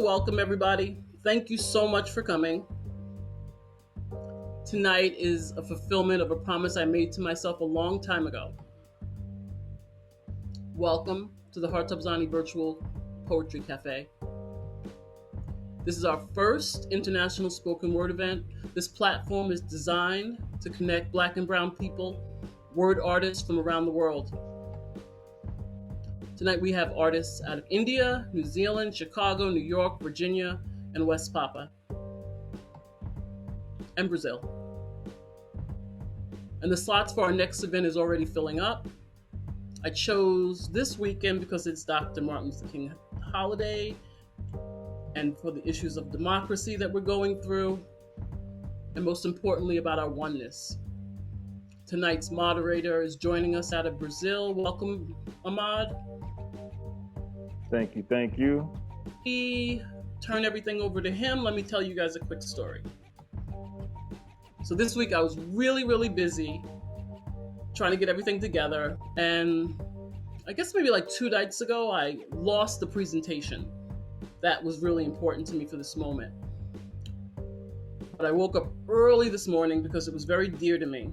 welcome everybody. Thank you so much for coming. Tonight is a fulfillment of a promise I made to myself a long time ago. Welcome to the Hartubzani Virtual Poetry Café. This is our first international spoken word event. This platform is designed to connect Black and Brown people, word artists from around the world. Tonight we have artists out of India, New Zealand, Chicago, New York, Virginia, and West Papa, and Brazil. And the slots for our next event is already filling up. I chose this weekend because it's Dr. Martin Luther King holiday and for the issues of democracy that we're going through, and most importantly about our oneness. Tonight's moderator is joining us out of Brazil. Welcome, Ahmad. Thank you. We turn everything over to him. Let me tell you guys a quick story. So this week I was really busy trying to get everything together, and I guess maybe like 2 nights ago I lost the presentation that was really important to me for this moment. But I woke up early this morning because it was very dear to me.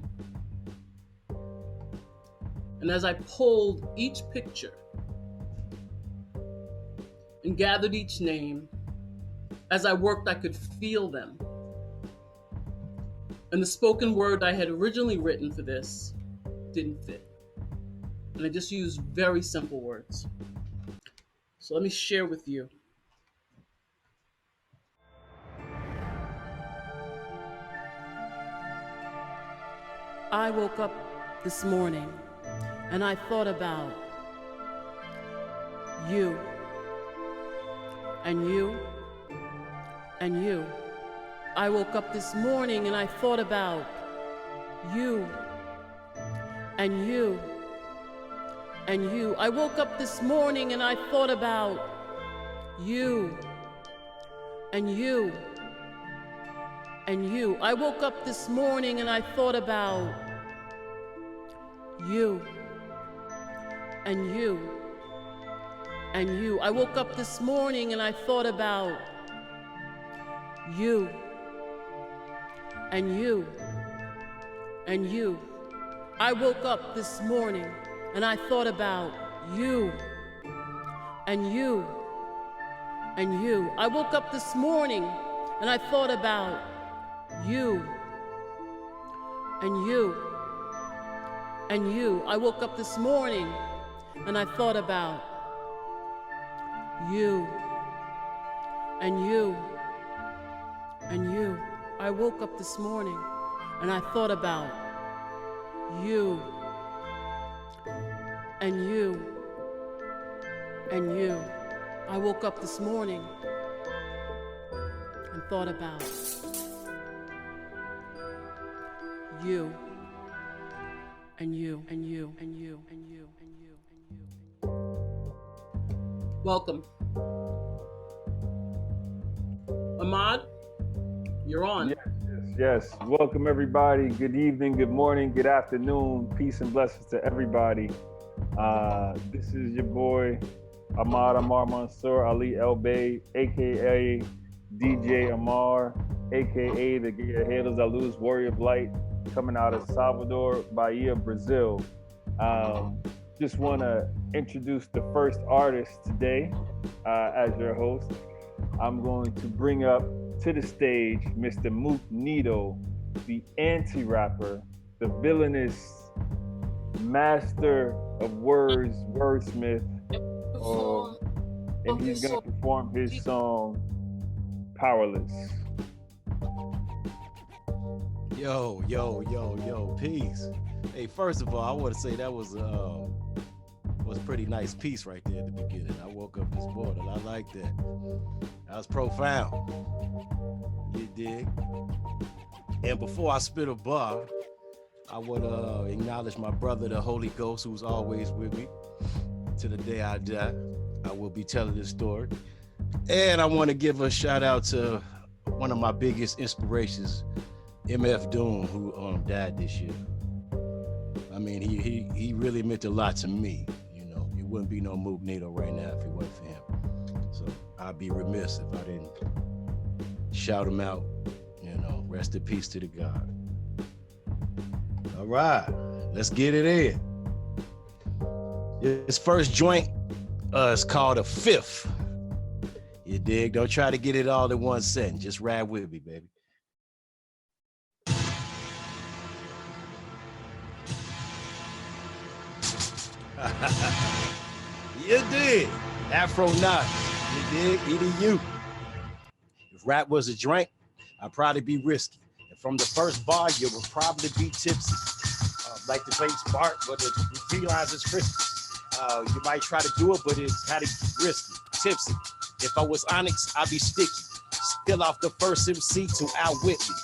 And as I pulled each picture and gathered each name, as I worked, I could feel them. And the spoken word I had originally written for this didn't fit. And I just used very simple words. So let me share with you. I woke up this morning and I thought about you. And you, and you. I woke up this morning and I thought about you, and you, and you. I woke up this morning and I thought about you, and you, and you. I woke up this morning and I thought about you, and you, and you. I woke up this morning and I thought about you, and you, and you. I woke up this morning and I thought about you, and you, and you. I woke up this morning and I thought about you, and you, and you. I woke up this morning and I thought about you, and you, and you. I woke up this morning and I thought about you, and you, and you. I woke up this morning and thought about you, and you, and you, and you, and you, and you, and you. Welcome. Ahmad, you're on. Yes. Welcome everybody. Good evening, good morning, good afternoon. Peace and blessings to everybody. This is your boy Ahmad Amar Mansour Ali Elbe, aka DJ Amar, aka the Guerreiros da Luz Warrior of Light, coming out of Salvador, Bahia, Brazil. Just want to introduce the first artist today as your host. I'm going to bring up to the stage Mr. Mook Nito, the anti-rapper, the villainous master of words, wordsmith, and he's going to perform his song, Powerless. Yo, peace. Hey, first of all, I want to say that was a pretty nice piece right there at the beginning. I woke up this morning. I like that. That was profound. You dig? And before I spit a bar, I want to acknowledge my brother, the Holy Ghost, who's always with me to the day I die. I will be telling this story. And I want to give a shout out to one of my biggest inspirations, MF Doom, who died this year. I mean, he really meant a lot to me. You know, it wouldn't be no Mook Nito right now if it wasn't for him. So I'd be remiss if I didn't shout him out. Rest in peace to the God. All right, let's get it in. This first joint is called a fifth. You dig? Don't try to get it all in one sentence. Just ride with me, baby. You dig? Afro Nine. You dig? EDU. If rap was a drink, I'd probably be risky. And from the first bar, you would probably be tipsy. Like the bass part, but the felines is frisky. You might try to do it, but it's kind of risky. Tipsy. If I was Onyx, I'd be sticky. Still off the first MC to outwit me.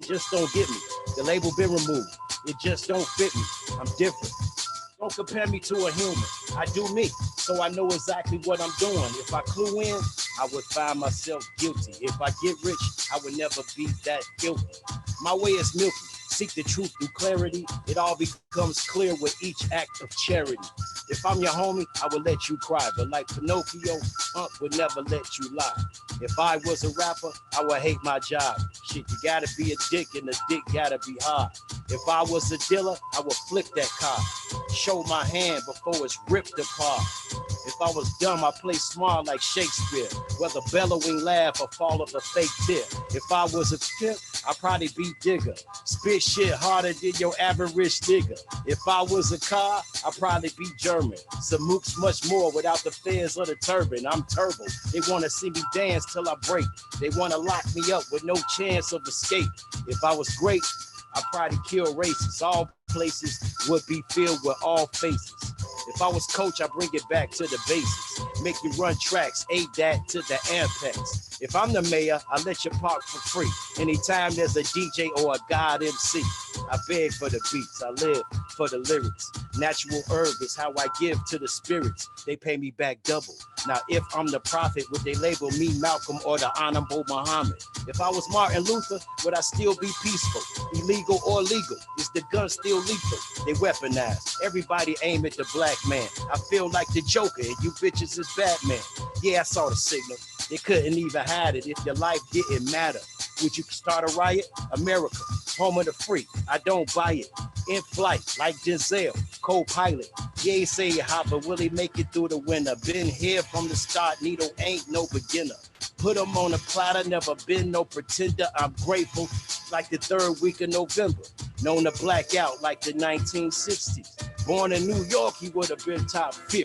You just don't get me. The label been removed. It just don't fit me. I'm different. Don't compare me to a human. I do me, so I know exactly what I'm doing. If I clue in, I would find myself guilty. If I get rich, I would never be that guilty. My way is milky. Seek the truth through clarity. It all becomes clear with each act of charity. If I'm your homie, I would let you cry. But like Pinocchio, Unc would never let you lie. If I was a rapper, I would hate my job. Shit, you gotta be a dick and the dick gotta be hard. If I was a dealer, I would flip that car. Show my hand before it's ripped apart. If I was dumb, I play smart like Shakespeare. Whether bellowing laugh or fall of a fake tear. If I was a pimp, I'd probably be digger. Spit shit harder than your average nigga. If I was a car, I'd probably be German. Some mooks much more without the fez or the turban. I'm turbo. They wanna see me dance till I break. They wanna lock me up with no chance of escape. If I was great, I'd probably kill races. All places would be filled with all faces. If I was coach, I bring it back to the basics. Make you run tracks, aid that to the apex. If I'm the mayor, I let you park for free. Anytime there's a DJ or a God MC, I beg for the beats, I live for the lyrics. Natural herb is how I give to the spirits. They pay me back double. Now, if I'm the prophet, would they label me Malcolm or the Honorable Muhammad? If I was Martin Luther, would I still be peaceful? Illegal or legal? Is the gun still lethal? They weaponize. Everybody aim at the black man. I feel like the Joker and you bitches is Batman. Yeah, I saw the signal. They couldn't even hide it if your life didn't matter. Would you start a riot? America, home of the free. I don't buy it. In flight, like Denzel, co-pilot. Yeah, say how, but will he make it through the winter? Been here from the start, Needle ain't no beginner. Put him on a platter, never been no pretender. I'm grateful, like the third week of November. Known to black out like the 1960s. Born in New York, he would have been top 50.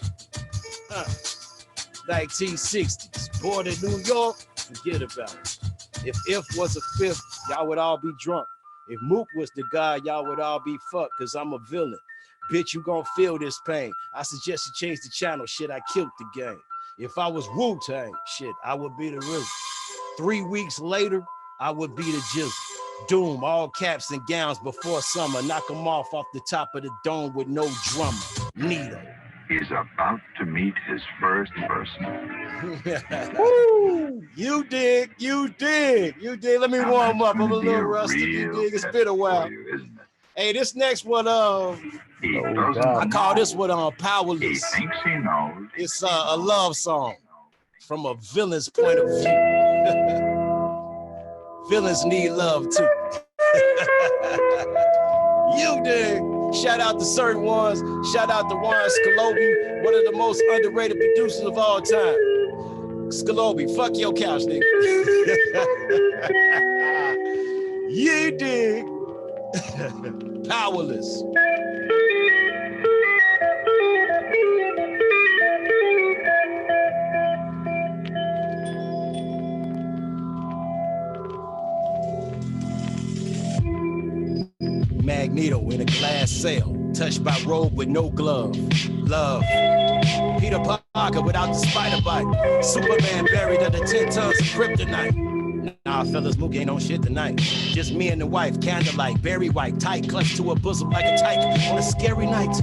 1960s. Born in New York, forget about it. If was a fifth, y'all would all be drunk. If Mook was the guy, y'all would all be fucked, cause I'm a villain. Bitch, you gon' feel this pain. I suggest you change the channel, shit, I killed the game. If I was Wu-Tang, shit, I would be the RZA. 3 weeks later, I would be the Jizzle. Doom, all caps and gowns before summer. Knock them off the top of the dome with no drummer. Needle. He's about to meet his first person. Woo! You dig. Let me warm up. I'm a little rusty. You dig. It's been a while. You, hey, this next one, I call this one Powerless. He thinks he knows. It's a love song from a villain's point of view. Villains need love too. You dig. Shout out to certain ones. Shout out to Juan Scalobi, one of the most underrated producers of all time. Scalobi, fuck your couch, nigga. You dig. Powerless. Magneto in a glass cell, touched by robe with no glove. Love. Peter Parker without the spider bite. Superman buried under 10 tons of kryptonite. Nah, fellas, Mook ain't on shit tonight. Just me and the wife, candlelight, berry white, tight, clutched to her bosom like a tyke on a scary night.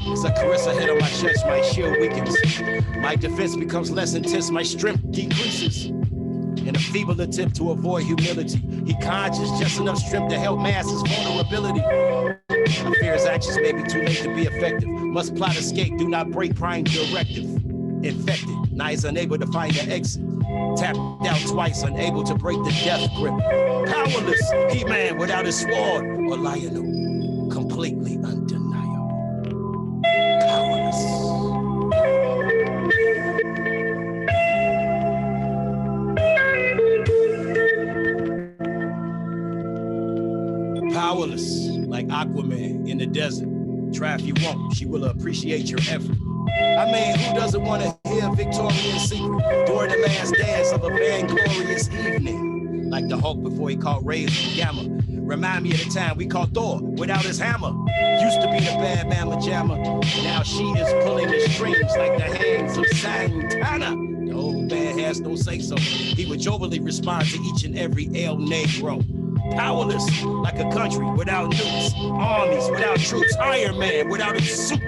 As I caress her head on my chest, my shield weakens. My defense becomes less intense, my strength decreases. In a feeble attempt to avoid humility, he conjures just enough strength to help mask his vulnerability. I fear his actions may be too late to be effective. Must plot escape, do not break prime directive. infected, now he's unable to find an exit. Tapped out twice, unable to break the death grip. Powerless, He-Man without his sword, or Lionel, completely undeniable. Powerless. Powerless, like Aquaman in the desert. Try if you want, she will appreciate your effort. I mean, who doesn't want to hear Victoria's secret during the last dance of a vainglorious evening? Like the Hulk before he caught rays from Gamma. Remind me of the time we caught Thor without his hammer. Used to be the bad mama jammer. Now she is pulling the strings like the hands of Santana. The old man has no say so. He would jovially respond to each and every El Negro. Powerless, like a country without nukes, armies without troops, Iron Man without a suit.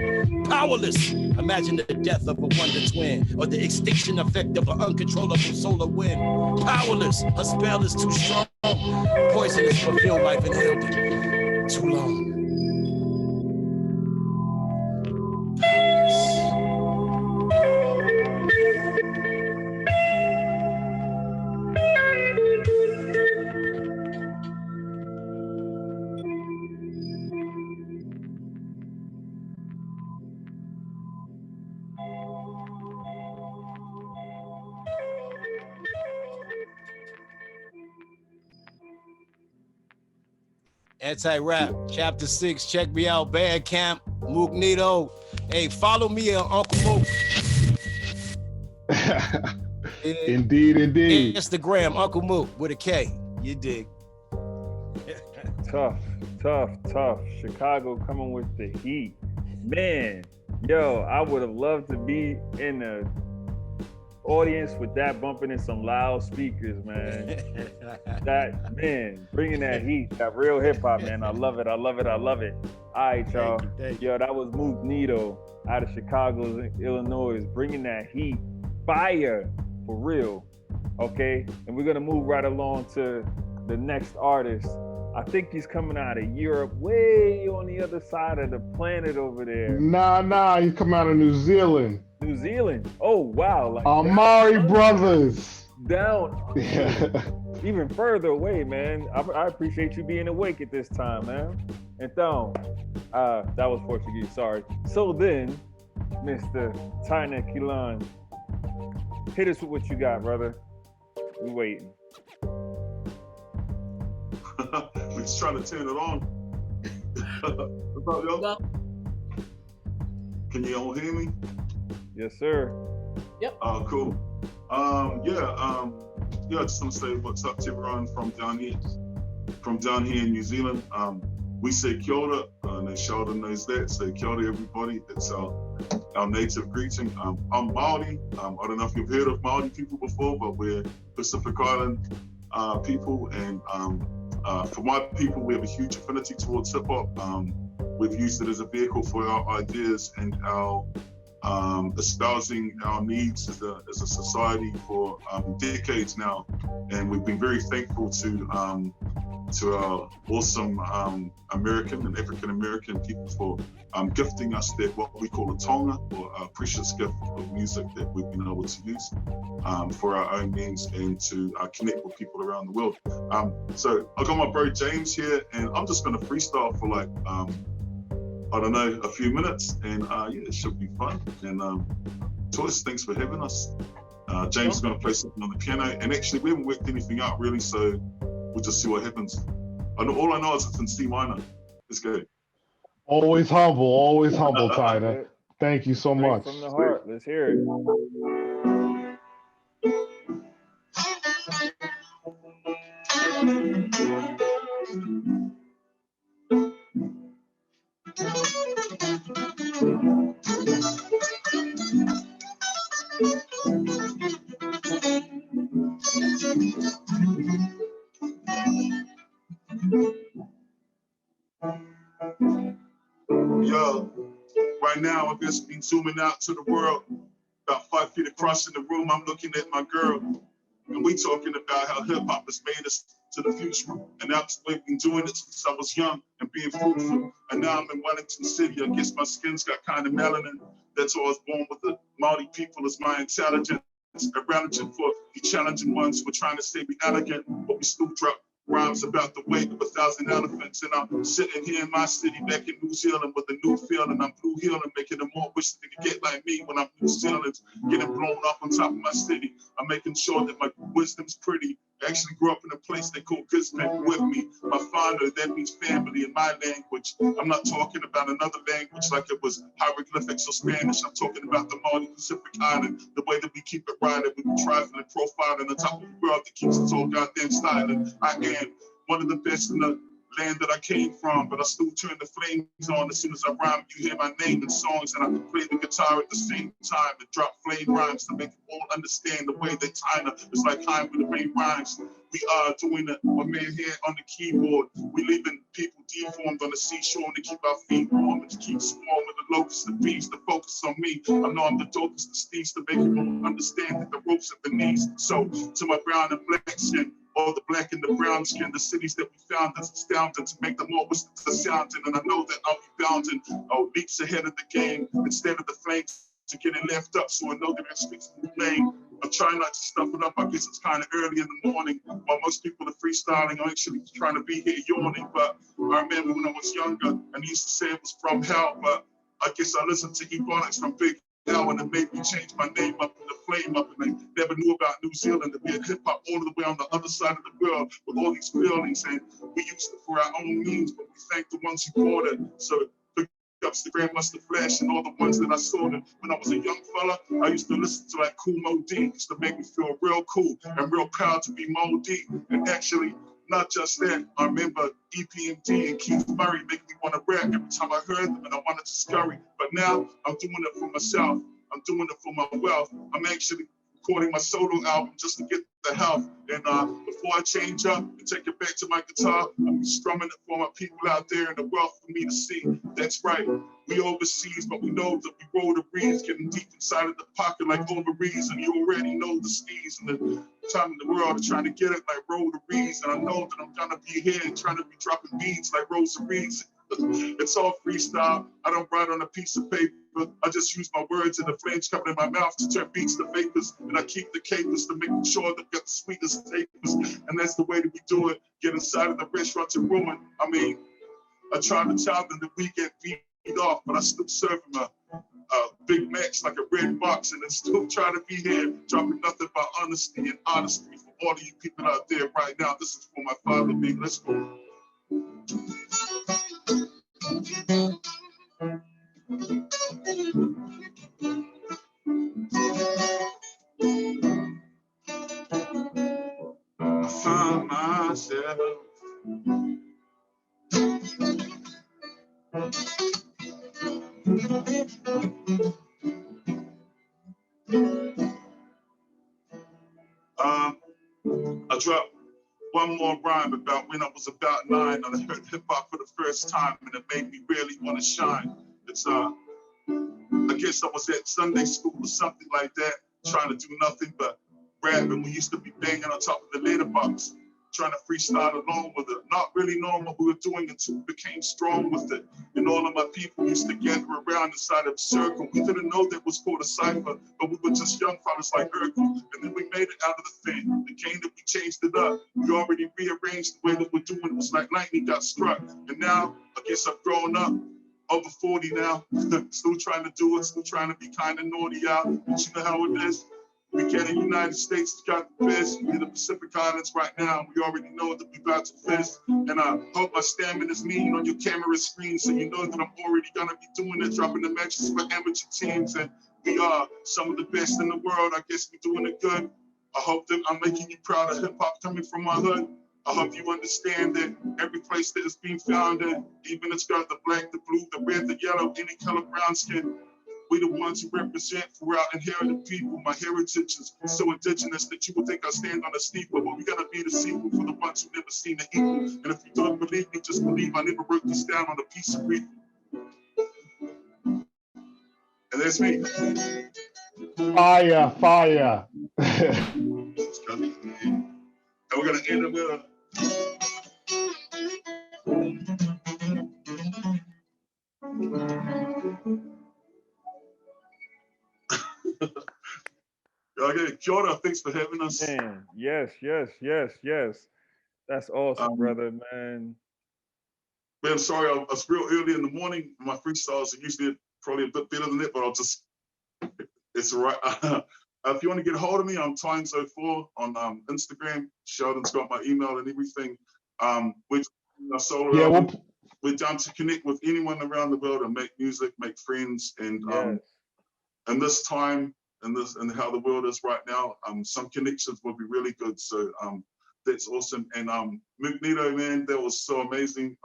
Powerless. Imagine the death of a wonder twin or the extinction effect of an uncontrollable solar wind. Powerless. Her spell is too strong. Poisonous perfume life inhaled it. Too long. Anti-Rap, Chapter 6. Check me out, Bandcamp, Mugnito. Hey, follow me on Uncle Mook. Indeed. Instagram, Uncle Mook with a K. You dig. Tough. Chicago coming with the heat. Man, yo, I would have loved to be in the audience with that bumping in some loudspeakers, man. That, man, bringing that heat, that real hip hop, man. I love it. All right, y'all. Thank you. Yo, that was Mugnito out of Chicago, Illinois, bringing that heat. Fire, for real. Okay? And we're going to move right along to the next artist. I think he's coming out of Europe, way on the other side of the planet over there. Nah, he's coming out of New Zealand. New Zealand? Oh, wow. Like Amari Brothers. Down. Even further away, man. I appreciate you being awake at this time, man. Então, that was Portuguese, sorry. So then, Mr. Taina Kilan, hit us with what you got, brother. We waiting. We're just trying to turn it on. What's up, y'all? Well, Can you all hear me? Yes, sir. yep. Cool. I just want to say what's up to everyone from down here in New Zealand. We say kia ora, and Sheldon knows that. So kia ora, everybody. It's our native greeting. I'm Māori. I don't know if you've heard of Māori people before, but we're Pacific Island people, and for my people, we have a huge affinity towards hip hop. We've used it as a vehicle for our ideas and our espousing our needs as a society for decades now, and we've been very thankful to our awesome American and African American people for gifting us that what we call a tonga, or a precious gift of music that we've been able to use for our own means and to connect with people around the world. So I got my bro James here, and I'm just going to freestyle for like I don't know, a few minutes, and it should be fun. And Toys, thanks for having us. James is going to play something on the piano, and actually we haven't worked anything out really, so we'll just see what happens. All I know is it's in C minor. Let's go. Always humble, Taina. Thank you so much. From the heart, let's hear it. Yo, right now I've just been zooming out to the world. About 5 feet across in the room, I'm looking at my girl. And we talking about how hip hop has made us to the future. And that's the way I've been doing it since I was young and being fruitful. And now I'm in Wellington City. I guess my skin's got kind of melanin. That's why I was born with the Maori people as my intelligence. Around for the challenging ones who are trying to say we elegant, but we still drop rhymes about the weight of 1,000 elephants. And I'm sitting here in my city back in New Zealand with a new feeling. I'm blue healing, making them more wish they could get like me when I'm New Zealand, getting blown up on top of my city. I'm making sure that my wisdom's pretty. I actually grew up in a place they call Gisborne with me. My father, that means family in my language. I'm not talking about another language like it was hieroglyphics or Spanish. I'm talking about the Maori Pacific Island, the way that we keep it right, that we be trifling and profiling on top of the world that keeps us all goddamn styling. I am one of the best in the land that I came from, but I still turn the flames on as soon as I rhyme. You hear my name in songs, and I play the guitar at the same time and drop flame rhymes to make you all understand the way that China is like high with the rain rhymes. We are doing it, my man here on the keyboard. We leaving people deformed on the seashore and to keep our feet warm and to keep swarming the locusts, the bees, to focus on me. I know I'm the dopest, the steez to make you understand that the ropes at the knees. So to my brown and black skin, all the black and the brown skin, the cities that we found is astounding to make them all the sounding. And I know that I'll be bounding leaps ahead of the game instead of the flames to getting left up. So I know that it speaks to the name. I'm trying not to stuff it up. I guess it's kind of early in the morning while most people are freestyling. I'm actually trying to be here yawning. But I remember when I was younger and used to say it was from hell. But I guess I listened to Ebonics from Big L and it made me change my name up and the flame up. And I never knew about New Zealand to be a hip hop all the way on the other side of the world with all these feelings. And we used it for our own means, but we thank the ones who brought it. So ups the Grandmaster Flash and all the ones that I saw them when I was a young fella. I used to listen to like Cool Mo D. It used to make me feel real cool and real proud to be Mo D. And actually, not just that, I remember EPMD and Keith Murray making me want to rap every time I heard them and I wanted to scurry. But now I'm doing it for myself. I'm doing it for my wealth. I'm actually recording my solo album just to get the health. And before I change up and take it back to my guitar, I'm strumming it for my people out there in the world for me to see. That's right, we overseas, but we know that we roll the breeze, getting deep inside of the pocket like ovaries, and you already know the steez and the time in the world of trying to get it like rotaries. And I know that I'm gonna be here and trying to be dropping beats like rosaries. It's all freestyle. I don't write on a piece of paper. I just use my words and the flames coming in my mouth to turn beats to vapors. And I keep the capers to make sure they've got the sweetest tapers. And that's the way that we do it. Get inside of the restaurant and ruin. I mean, I try to tell them that we get beat off, but I still serve them a Big Macs like a red box. And then still try to be here, dropping nothing but honesty and honesty for all of you people out there right now. This is for my father, big. Let's go. I find myself I dropped one more rhyme about when I was about 9 and I heard hip hop for the first time and it made me really want to shine. It's I guess I was at Sunday school or something like that, trying to do nothing but rap, and we used to be banging on top of the letterbox, trying to freestyle along with it, not really knowing what we were doing until we became strong with it. And all of my people used to gather around inside of a circle. We didn't know that was called a cipher, but we were just young fellas like Urkel. And then we made it out of the thing. The game that we changed it up. We already rearranged the way that we're doing it. It was like lightning got struck. And now, I guess I've grown up. Over 40 now, still trying to do it, still trying to be kind of naughty out. But you know how it is. We get in the United States, we got the best. We're in the Pacific Islands right now. We already know that we're about to fist. And I hope my stamina is mean on your camera screen so you know that I'm already gonna be doing it, dropping the matches for amateur teams. And we are some of the best in the world. I guess we're doing it good. I hope that I'm making you proud of hip hop coming from my hood. I hope you understand that every place that it's being found in, even it's got the black, the blue, the red, the yellow, any color, brown skin, we the ones who represent for our inherited people. My heritage is so indigenous that you would think I stand on a steeple, but we gotta be the sequel for the ones who never seen the equal. And if you don't believe me, just believe I never wrote this down on a piece of paper. And that's me. Fire, fire. And we're gonna end it with a Okay, kia ora, thanks for having us. Man, yes. That's awesome, brother, man. Man, sorry, I was real early in the morning. My freestyles are usually probably a bit better than that, but it's all right. If you want to get a hold of me, I'm Tynes04 on Instagram. Sheldon's got my email and everything. We're down to connect with anyone around the world and make music, make friends, and and this time and how the world is right now, some connections will be really good. So that's awesome. And Magneto, man, that was so amazing.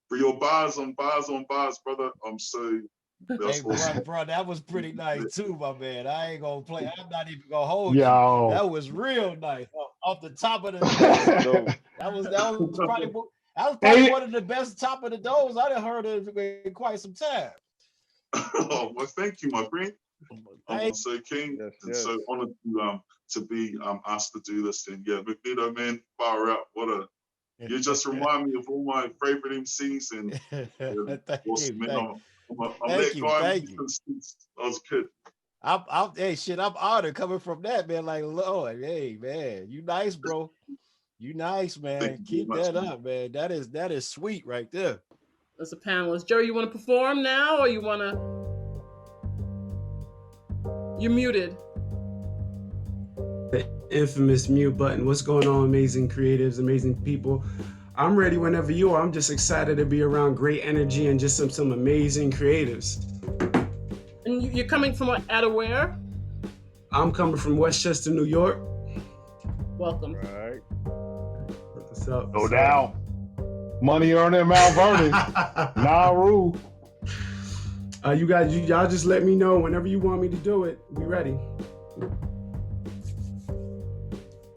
For your bars on bars, brother. That's awesome. Bro, that was pretty nice too, my man. I ain't gonna play. I'm not even gonna hold Yo. you. That was real nice. Off the top of the dome. that was probably one of the best top of the domes I done heard in quite some time. Oh, well, thank you, my friend. I'm so keen and so honored to be asked to do this. And yeah, Magneto, man, fire out. You just remind me of all my favorite MCs and awesome, man. I'm that guy since I was a kid. I'm honored coming from that, man. Like, Lord, hey, man, you nice, bro. You nice, man. Keep that up, man. That is sweet right there. As a panelist, Joe, you want to perform now, or you want to? You're muted. The infamous mute button. What's going on, amazing creatives, amazing people? I'm ready whenever you are. I'm just excited to be around great energy and just some amazing creatives. And you're coming from out of where? I'm coming from Westchester, New York. Welcome. All right. What's up? Go down. Money earned in Mount Vernon. Nauru. Y'all just let me know whenever you want me to do it. We ready.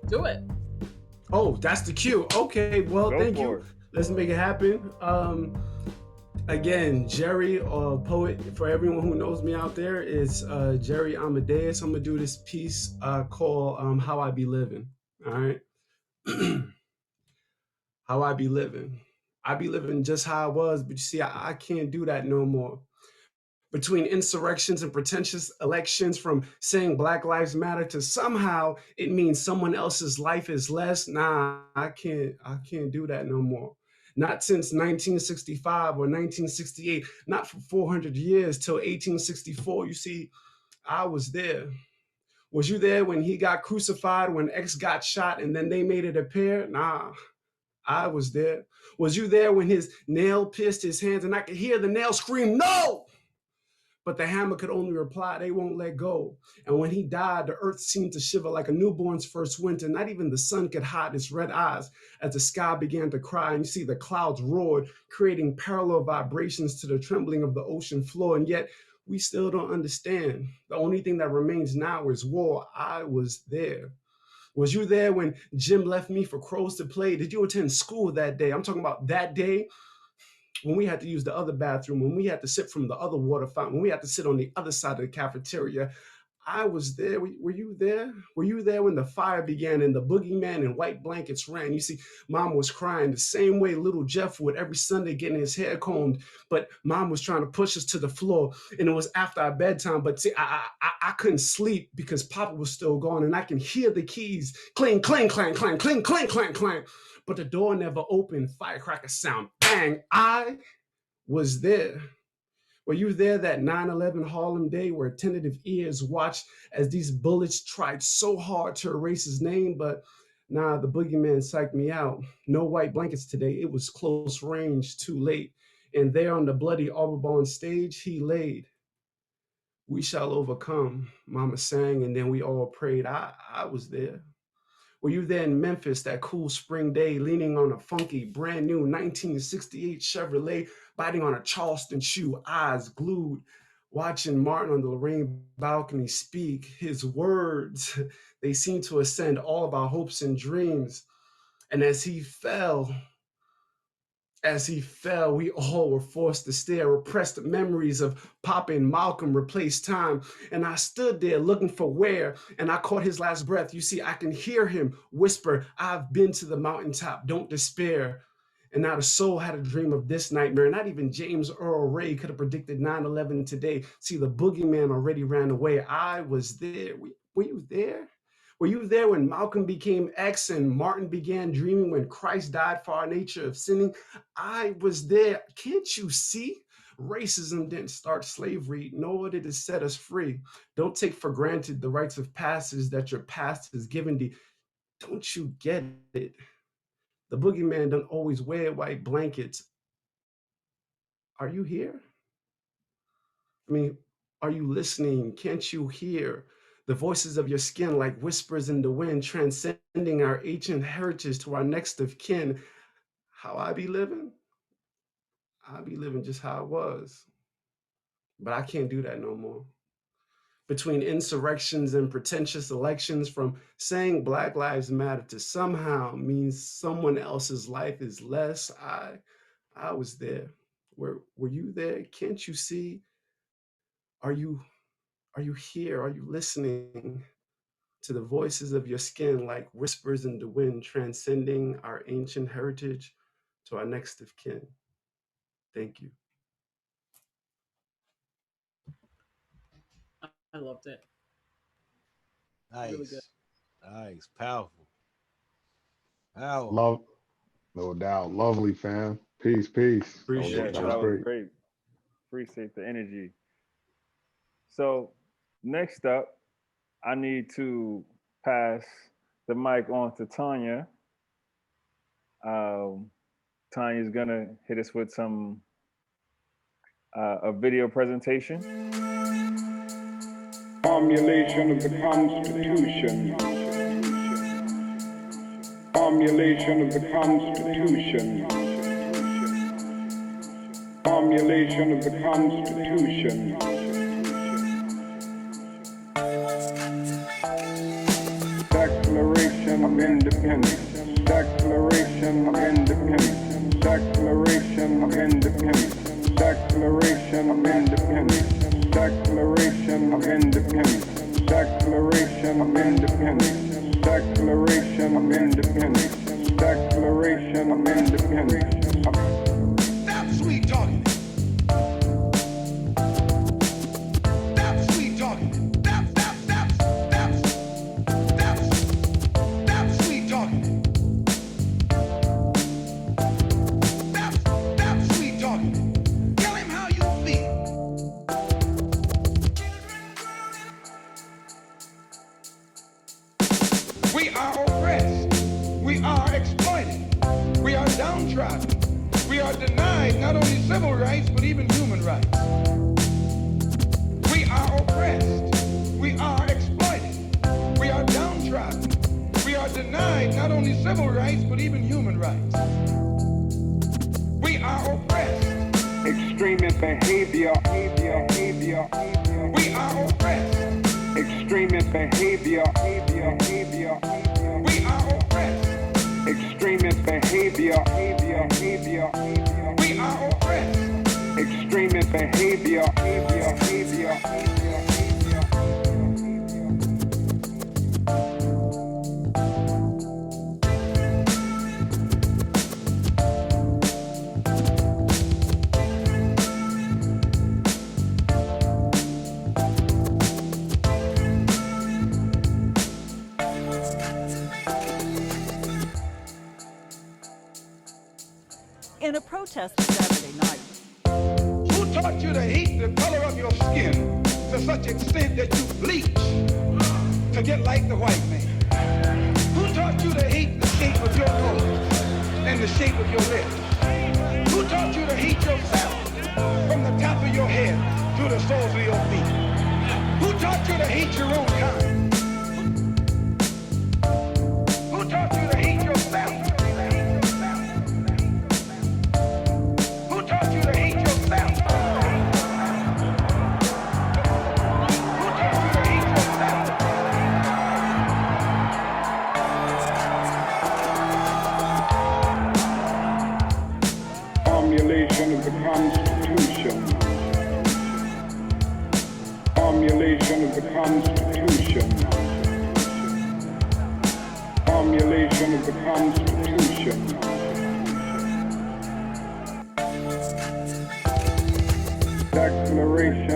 Do it. Oh, that's the cue. Okay, well, thank you. Let's make it happen. Again, Jerry, poet, for everyone who knows me out there, is Jerry Amadeus. I'm gonna do this piece called How I Be Living. All right. How I be living. I be living just how I was, but you see, I can't do that no more. Between insurrections and pretentious elections, from saying Black Lives Matter to somehow it means someone else's life is less. Nah, I can't do that no more. Not since 1965 or 1968, not for 400 years till 1864. You see, I was there. Was you there when he got crucified, when X got shot, and then they made it appear? Nah, I was there. Was you there when his nail pierced his hands and I could hear the nail scream, no! But the hammer could only reply, they won't let go. And when he died, the earth seemed to shiver like a newborn's first winter. Not even the sun could hide its red eyes as the sky began to cry. And you see the clouds roared, creating parallel vibrations to the trembling of the ocean floor. And yet we still don't understand. The only thing that remains now is war. I was there. Was you there when Jim left me for crows to play? Did you attend school that day? I'm talking about that day when we had to use the other bathroom, when we had to sip from the other water fountain, when we had to sit on the other side of the cafeteria. I was there. Were you there? Were you there when the fire began and the boogeyman in white blankets ran? You see, Mom was crying the same way little Jeff would every Sunday getting his hair combed, but Mom was trying to push us to the floor, and it was after our bedtime. But see, I couldn't sleep because Papa was still gone, and I can hear the keys cling, clang, clang, clang, cling, clang, clang, clang. But the door never opened. Firecracker sound, bang. I was there. Were you there that 9/11 Harlem day where attentive ears watched as these bullets tried so hard to erase his name? But nah, the boogeyman psyched me out. No white blankets today. It was close range, too late. And there on the bloody Audubon stage, he laid. We shall overcome, Mama sang, and then we all prayed. I was there. Were you there in Memphis that cool spring day, leaning on a funky, brand new 1968 Chevrolet, biting on a Charleston shoe, eyes glued, watching Martin on the Lorraine balcony speak? His words, they seemed to ascend all of our hopes and dreams. And as he fell, we all were forced to stare. Repressed memories of Papa and Malcolm replaced time. And I stood there looking for where, and I caught his last breath. You see, I can hear him whisper, I've been to the mountaintop, don't despair. And not a soul had a dream of this nightmare. Not even James Earl Ray could have predicted 9/11 today. See, the boogeyman already ran away. I was there. Were you there? Were you there when Malcolm became X and Martin began dreaming, when Christ died for our nature of sinning? I was there. Can't you see? Racism didn't start slavery, nor did it set us free. Don't take for granted the rites of passage that your past has given thee. Don't you get it? The boogeyman don't always wear white blankets. Are you here? I mean, are you listening? Can't you hear the voices of your skin like whispers in the wind, transcending our ancient heritage to our next of kin? How I be living just how I was. But I can't do that no more. Between insurrections and pretentious elections, from saying Black Lives Matter to somehow means someone else's life is less, I was there. Were you there? Can't you see? Are you here? Are you listening to the voices of your skin like whispers in the wind, transcending our ancient heritage to our next of kin? Thank you. I loved it. Nice. Really good. Nice. Powerful. Powerful. Love, no doubt. Lovely, fam. Peace, peace. Appreciate Yeah, you. that was great. Appreciate the energy. So next up, I need to pass the mic on to Tanya. Tanya's gonna hit us with some a video presentation. Formulation of the Constitution. Formulation of the Constitution. Formulation of the Constitution. Declaration of Independence. Declaration of Independence. Declaration of Independence. Declaration of Independence. Declaration of Independence. Declaration of Independence. Declaration of Independence. Declaration of Independence. Stop sweet talking. Stop sweet talking. Stop sweet talking. Stop sweet talking. Tell him how you feel. We are oppressed. We are exploited. We are downtrodden. We are denied not only civil rights, but even human rights. We are oppressed. We are exploited. We are downtrodden. We are denied not only civil rights, but even human rights. We are oppressed. Extremist behavior. We are oppressed. Extremist behavior. We are oppressed. Extremist behavior. We are oppressed. Extremist behavior. In a protest Saturday night. Who taught you to hate the color of your skin to such extent that you bleach to get like the white man? Who taught you to hate the shape of your nose and the shape of your lips? Who taught you to hate yourself from the top of your head to the soles of your feet? Who taught you to hate your own kind? Who taught you to hate yourself? Who taught you to hate yourself? Who taught you to hate yourself? Formulation of the Constitution. Formulation of the Constitution. Formulation of the Constitution.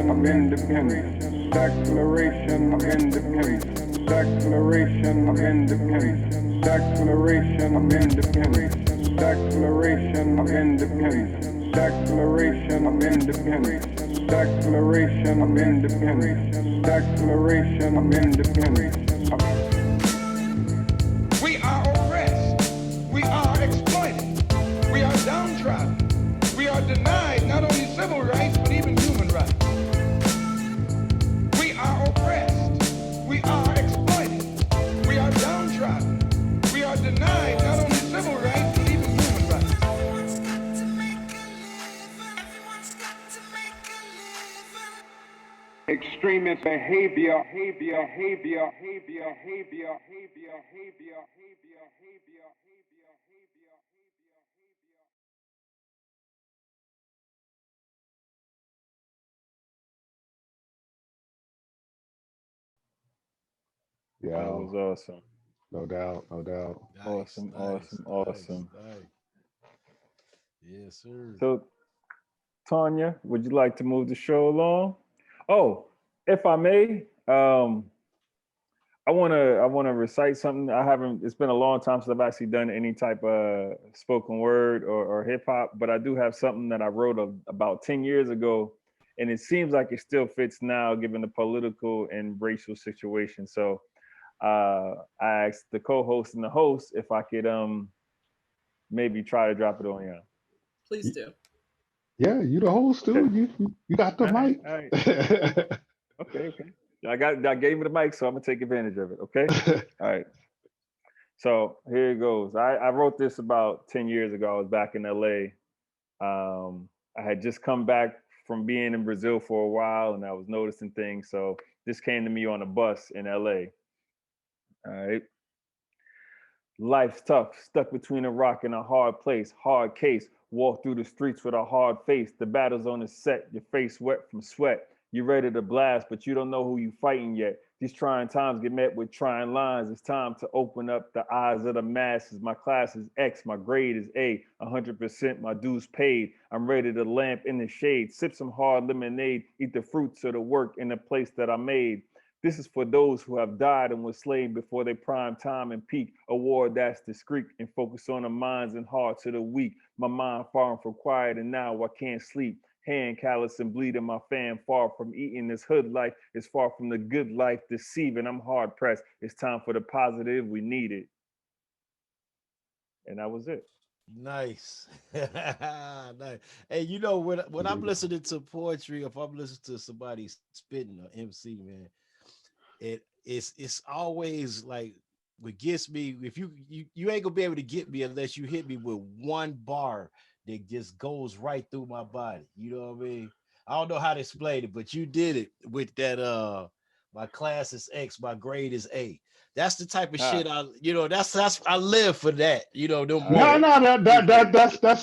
Declaration of Independence. Declaration of Independence. Declaration of Independence. Declaration of Independence. Declaration of Independence. Declaration of Independence. Declaration of Independence. Declaration of Independence. We are oppressed. We are exploited. We are downtrodden. We are denied not only civil rights, but even human rights. We are oppressed. We are exploited. We are downtrodden. We are denied not only civil rights, but even human rights. Extremist behavior. That Yeah, was awesome. no doubt, no doubt. Awesome, awesome, awesome. Nice. Yes, sir. So, Tanya, would you like to move the show along? Oh, if I may, I wanna recite something. I haven't. It's been a long time since I've actually done any type of spoken word or hip hop, but I do have something that I wrote about 10 years ago, and it seems like it still fits now given the political and racial situation. So I asked the co-host and the host if I could maybe try to drop it on you. Please do. Yeah, you the host too. Okay. You got the All right, mic. all right. Okay. I gave you the mic, so I'm gonna take advantage of it. Okay. All right. So here it goes. I wrote this about 10 years ago. I was back in LA. I had just come back from being in Brazil for a while, and I was noticing things. So this came to me on a bus in LA. All right. Life's tough, stuck between a rock and a hard place, hard case. Walk through the streets with a hard face. The battle's on the set, your face wet from sweat. You're ready to blast, but you don't know who you fighting yet. These trying times get met with trying lines. It's time to open up the eyes of the masses. My class is X, my grade is A. 100% my dues paid. I'm ready to lamp in the shade, sip some hard lemonade, eat the fruits of the work in the place that I made. This is for those who have died and were slain before their prime time and peak. A war that's discreet and focus on the minds and hearts of the weak. My mind far from quiet and now I can't sleep. Hand callous and bleeding, my fan far from eating. This hood life is far from the good life deceiving. I'm hard pressed. It's time for the positive. We need it. And that was it. Nice. Nice. Hey, you know when I'm listening to poetry, if I'm listening to somebody spitting or MC, man, it's always like what gets me. If you ain't gonna be able to get me unless you hit me with one bar that just goes right through my body. You know what I mean? I don't know how to explain it, but you did it with that. My class is X, my grade is A. That's the type of shit that's I live for that.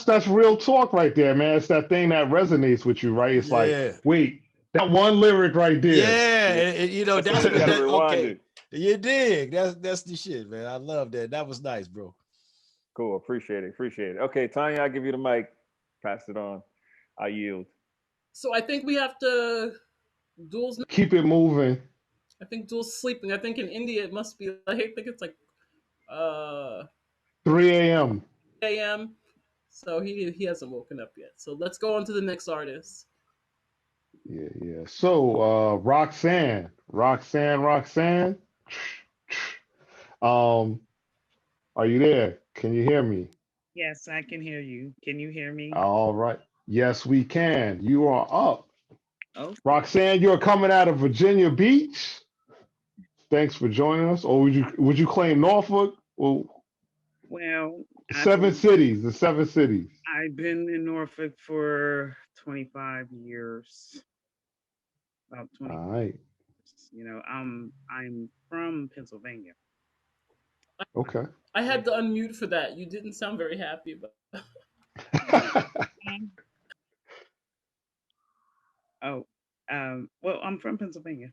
That's real talk right there, man. It's that thing that resonates with you, right? It's like, wait, that one lyric right there. Yeah, and that's what that, okay. It. You dig? That's the shit, man. I love that. That was nice, bro. Cool. Appreciate it. Okay, Tanya, I'll give you the mic. Pass it on. I yield. So I think we have to Duel's. Keep it moving. I think Duel's sleeping. I think in India it must be I think it's like 3 a.m. a.m. So he hasn't woken up yet. So let's go on to the next artist. Yeah. So Roxanne. Are you there? Can you hear me? Yes, I can hear you. Can you hear me? All right. Yes, we can. You are up. Oh, Roxanne, you're coming out of Virginia Beach. Thanks for joining us. Or would you claim Norfolk? Well, the seven cities. I've been in Norfolk for 25 years. About 20. All right. You know, I'm from Pennsylvania. Okay. I had to unmute for that. You didn't sound very happy about. Well, I'm from Pennsylvania,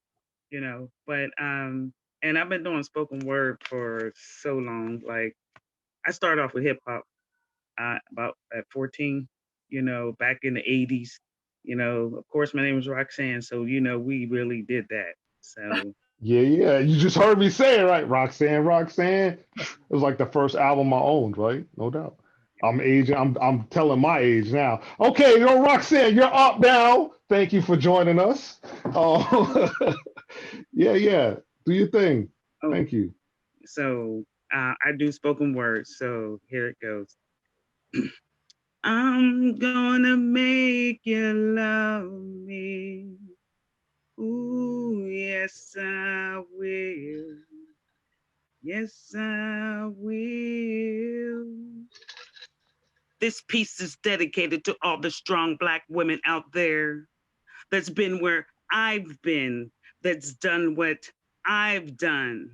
you know, but and I've been doing spoken word for so long. Like I started off with hip hop about at 14, you know, back in the 80s. You know, of course, my name is Roxanne, so you know we really did that. So Yeah. You just heard me say it, right? Roxanne. It was like the first album I owned, right? No doubt. I'm aging. I'm telling my age now. Okay, Roxanne, you're up now. Thank you for joining us. Yeah. Do your thing. oh, Thank you. so I do spoken word. So here it goes. I'm gonna make you love me. Ooh, yes, I will. Yes, I will. This piece is dedicated to all the strong Black women out there that's been where I've been, that's done what I've done.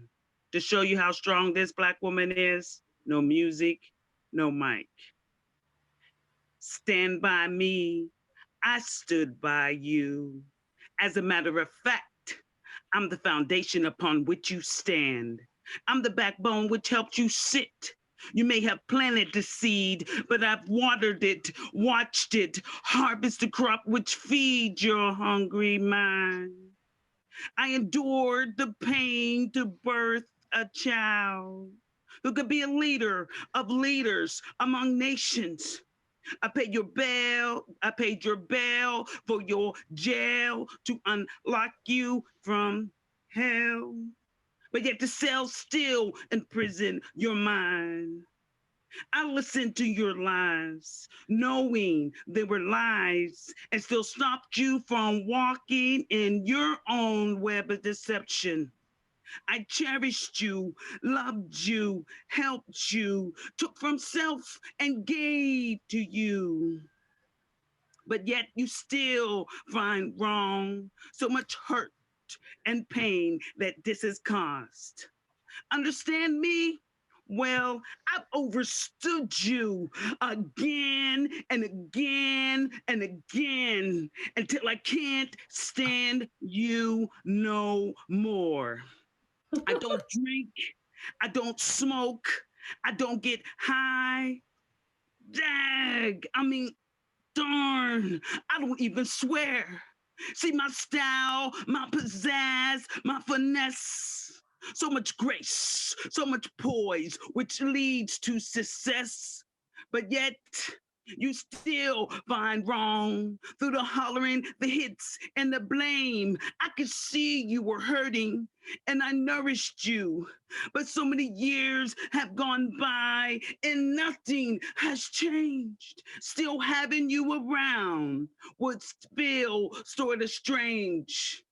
To show you how strong this Black woman is, no music, no mic. Stand by me, I stood by you. As a matter of fact, I'm the foundation upon which you stand. I'm the backbone which helped you sit. You may have planted the seed, but I've watered it, watched it, harvest the crop which feeds your hungry mind. I endured the pain to birth a child who could be a leader of leaders among nations. I paid your bail for your jail to unlock you from hell. But yet the cell still imprison your mind. I listened to your lies, knowing they were lies, and still stopped you from walking in your own web of deception. I cherished you, loved you, helped you, took from self and gave to you. But yet you still find wrong, so much hurt and pain that this has caused. Understand me? Well, I've overstood you again and again and again until I can't stand you no more. I don't drink, I don't smoke, I don't get high. Darn, I don't even swear. See my style, my pizzazz, my finesse. So much grace, so much poise, which leads to success. But yet, you still find wrong through the hollering, the hits, and the blame. I could see you were hurting, and I nourished you. But so many years have gone by, and nothing has changed. Still having you around would feel sort of strange.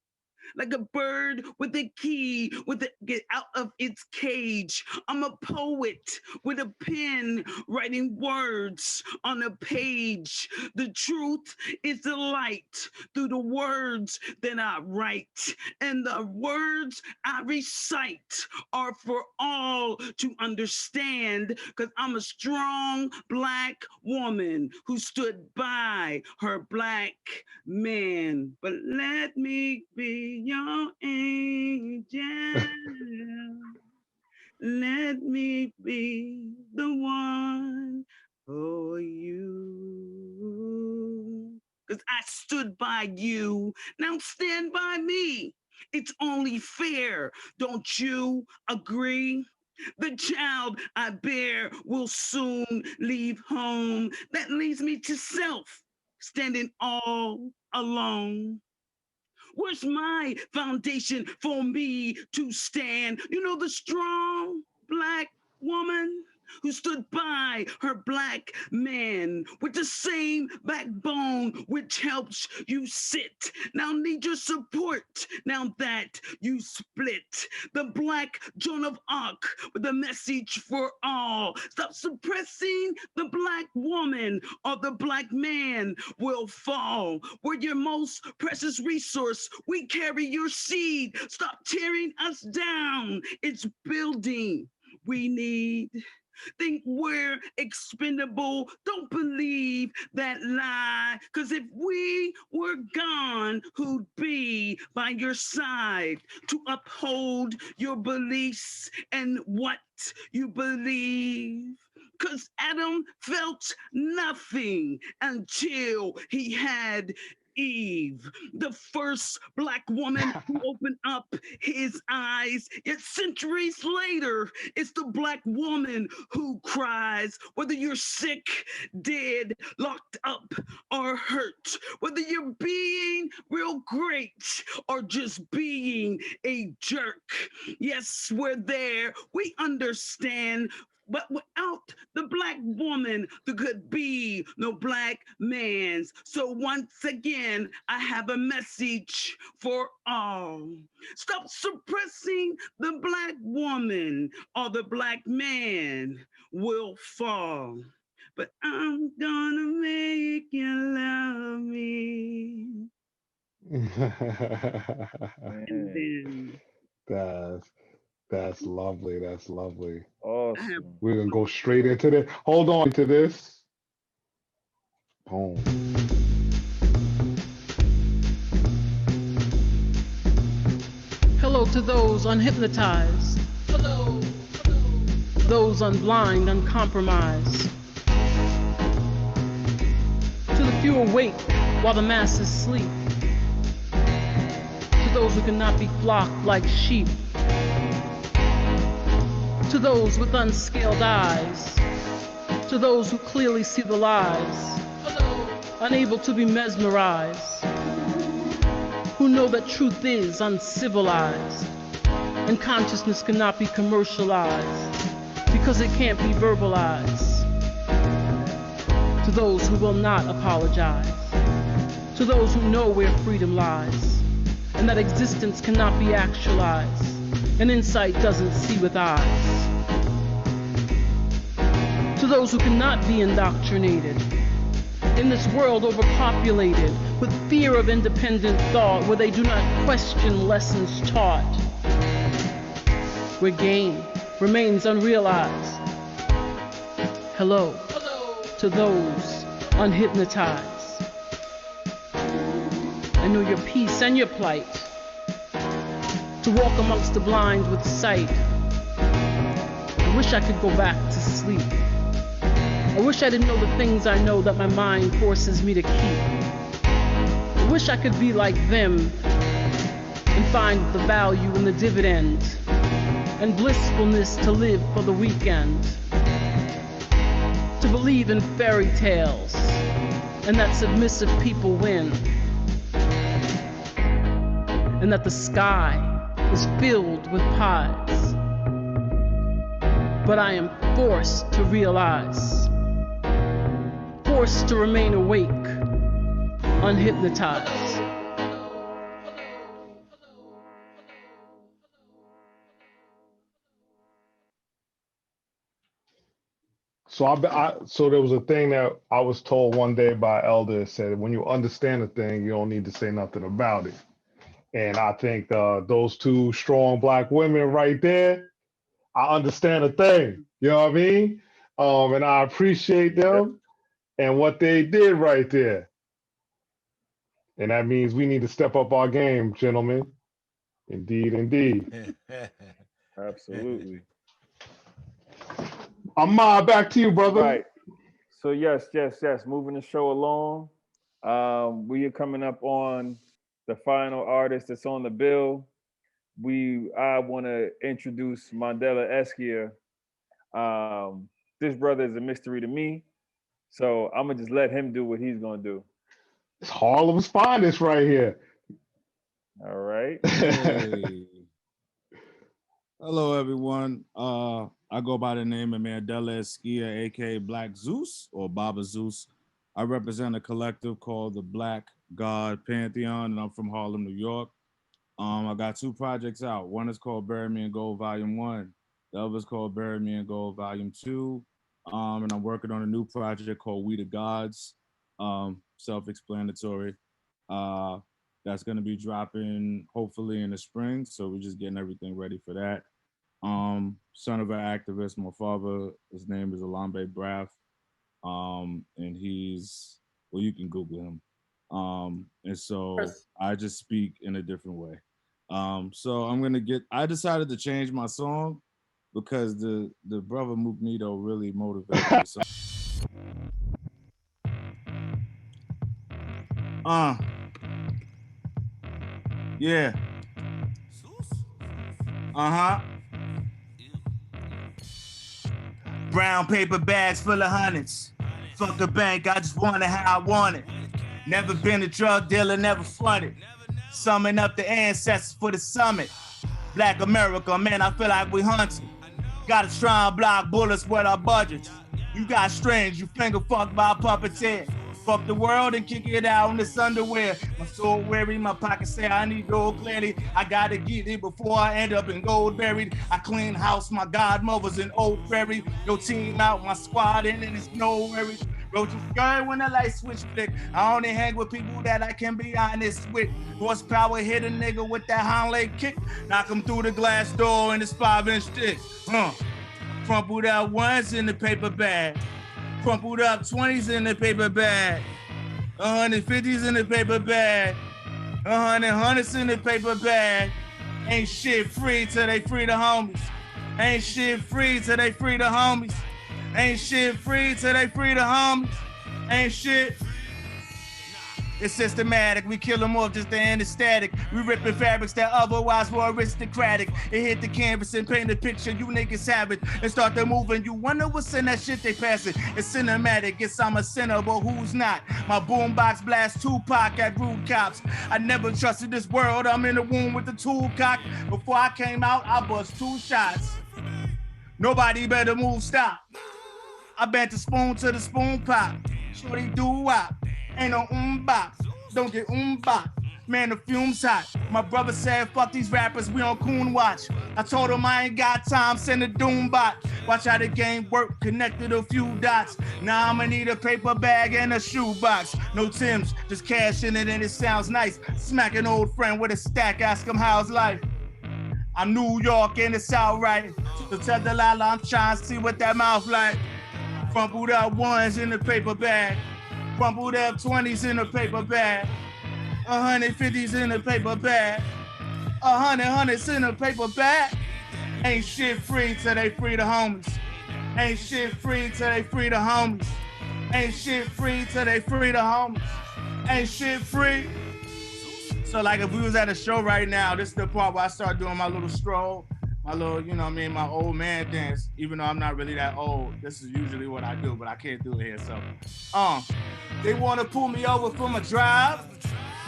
Like a bird with a key, with it get out of its cage. I'm a poet with a pen, writing words on a page. The truth is the light through the words that I write, and the words I recite are for all to understand, because I'm a strong Black woman who stood by her Black man. But let me be your angel. Let me be the one for you. Because I stood by you. Now stand by me. It's only fair. Don't you agree? The child I bear will soon leave home. That leads me to self, standing all alone. Where's my foundation for me to stand? You know, the strong Black woman who stood by her Black man with the same backbone which helps you sit. Now need your support now that you split. The Black Joan of Arc with a message for all. Stop suppressing the Black woman, or the Black man will fall. We're your most precious resource. We carry your seed. Stop tearing us down. It's building we need. Think we're expendable. Don't believe that lie. Because if we were gone, who'd be by your side to uphold your beliefs and what you believe? 'cause Adam felt nothing until he had Eve, the first Black woman who opened up his eyes. Yet centuries later, it's the Black woman who cries, whether you're sick, dead, locked up, or hurt, whether you're being real great or just being a jerk. Yes, we're there. We understand. But without the Black woman, there could be no Black man's. So once again, I have a message for all. Stop suppressing the Black woman, or the Black man will fall. But I'm gonna make you love me. And then That's lovely. That's lovely. Awesome. We're gonna go straight into this. Hold on to this. Boom. Hello to those unhypnotized. Hello. Those unblind, uncompromised. To the few awake while the masses sleep. To those who cannot be flocked like sheep. To those with unscaled eyes. To those who clearly see the lies. Unable to be mesmerized. Who know that truth is uncivilized. And consciousness cannot be commercialized. Because it can't be verbalized. To those who will not apologize. To those who know where freedom lies. And that existence cannot be actualized. And insight doesn't see with eyes. To those who cannot be indoctrinated. In this world overpopulated with fear of independent thought, where they do not question lessons taught. Where gain remains unrealized. Hello to those unhypnotized. I know your peace and your plight. To walk amongst the blind with sight. I wish I could go back to sleep. I wish I didn't know the things I know that my mind forces me to keep. I wish I could be like them and find the value in the dividend and blissfulness to live for the weekend. To believe in fairy tales and that submissive people win. And that the sky is filled with pies. But I am forced to realize, forced to remain awake, unhypnotized. So there was a thing that I was told one day by elder. It said, when you understand a thing, you don't need to say nothing about it. And I think those two strong Black women right there, I understand a thing. You know what I mean? And I appreciate them and what they did right there. And that means we need to step up our game, gentlemen. Indeed, indeed. Absolutely. Ahmad, back to you, brother. Right. So yes. Moving the show along. We are coming up on the final artist that's on the bill. I want to introduce Mandella Eskia. This brother is a mystery to me, so I'm gonna just let him do what he's gonna do. It's Harlem's finest right here. All right. Hey. Hello, everyone. I go by the name of Mandella Eskia, aka Black Zeus or Baba Zeus. I represent a collective called the Black God Pantheon, and I'm from Harlem, New York. I got two projects out. One is called Bury Me in Gold Volume 1. The other is called Bury Me in Gold Volume 2. And I'm working on a new project called We the Gods, self-explanatory. That's going to be dropping hopefully in the spring. So we're just getting everything ready for that. Son of an activist. My father, his name is Elombe Brath. And he's, well, you can Google him. And so I just speak in a different way. So I decided to change my song because the brother Mooknito really motivated me. So. Yeah. Brown paper bags full of hundreds. Fuck the bank, I just want it how I want it. Never been a drug dealer, never fronted. Summing up the ancestors for the summit. Black America, man, I feel like we hunting. Got a strong block, bullets with our budgets. You got strings, you finger fucked by a puppeteer. Fuck the world and kick it out in this underwear. My soul weary, my pockets say I need gold clearly. I gotta get it before I end up in gold buried. I clean house, my godmother's in Old Ferry. Your team out, my squad in, and it's no worries. Roach is good when the light switch flick. I only hang with people that I can be honest with. Horsepower hit a nigga with that hind leg kick. Knock him through the glass door in this 5-inch stick. Crumpled out ones in the paper bag. Crumpled up 20s in the paper bag. 150s in the paper bag. 100s in the paper bag. Ain't shit free till they free the homies. Ain't shit free till they free the homies. Ain't shit free till they free the homies. Ain't shit. It's systematic, we kill them off just to end the static. We ripping fabrics that otherwise were aristocratic. It hit the canvas and paint a picture you niggas have it. And start to move and you wonder what's in that shit they passing. It's cinematic, guess I'm a sinner, but who's not? My boombox blast Tupac at rude cops. I never trusted this world, I'm in the womb with the tool cock. Before I came out, I bust 2 shots. Nobody better move, stop. I bent the spoon to the spoon pop. Shorty do wop. Ain't no bop. Don't get bop. Man, the fume's hot. My brother said, fuck these rappers, we on coon watch. I told him I ain't got time, send a doom bot. Watch how the game work, connected a few dots. Now I'ma need a paper bag and a shoebox. No Timbs, just cash in it and it sounds nice. Smack an old friend with a stack, ask him how's life. I'm New York and it's outright. So tell Delilah I'm trying to see what that mouth like. Crumpled up ones in the paper bag. Crumpled up 20s in the paper bag. 150s in the paper bag. 100s in the paper bag. Ain't shit free till they free the homies. Ain't shit free till they free the homies. Ain't shit free till they free the homies. Ain't shit free. So like if we was at a show right now, this is the part where I start doing my little stroll. My little, you know what I mean, my old man dance, even though I'm not really that old. This is usually what I do, but I can't do it here, so. They wanna pull me over from a drive.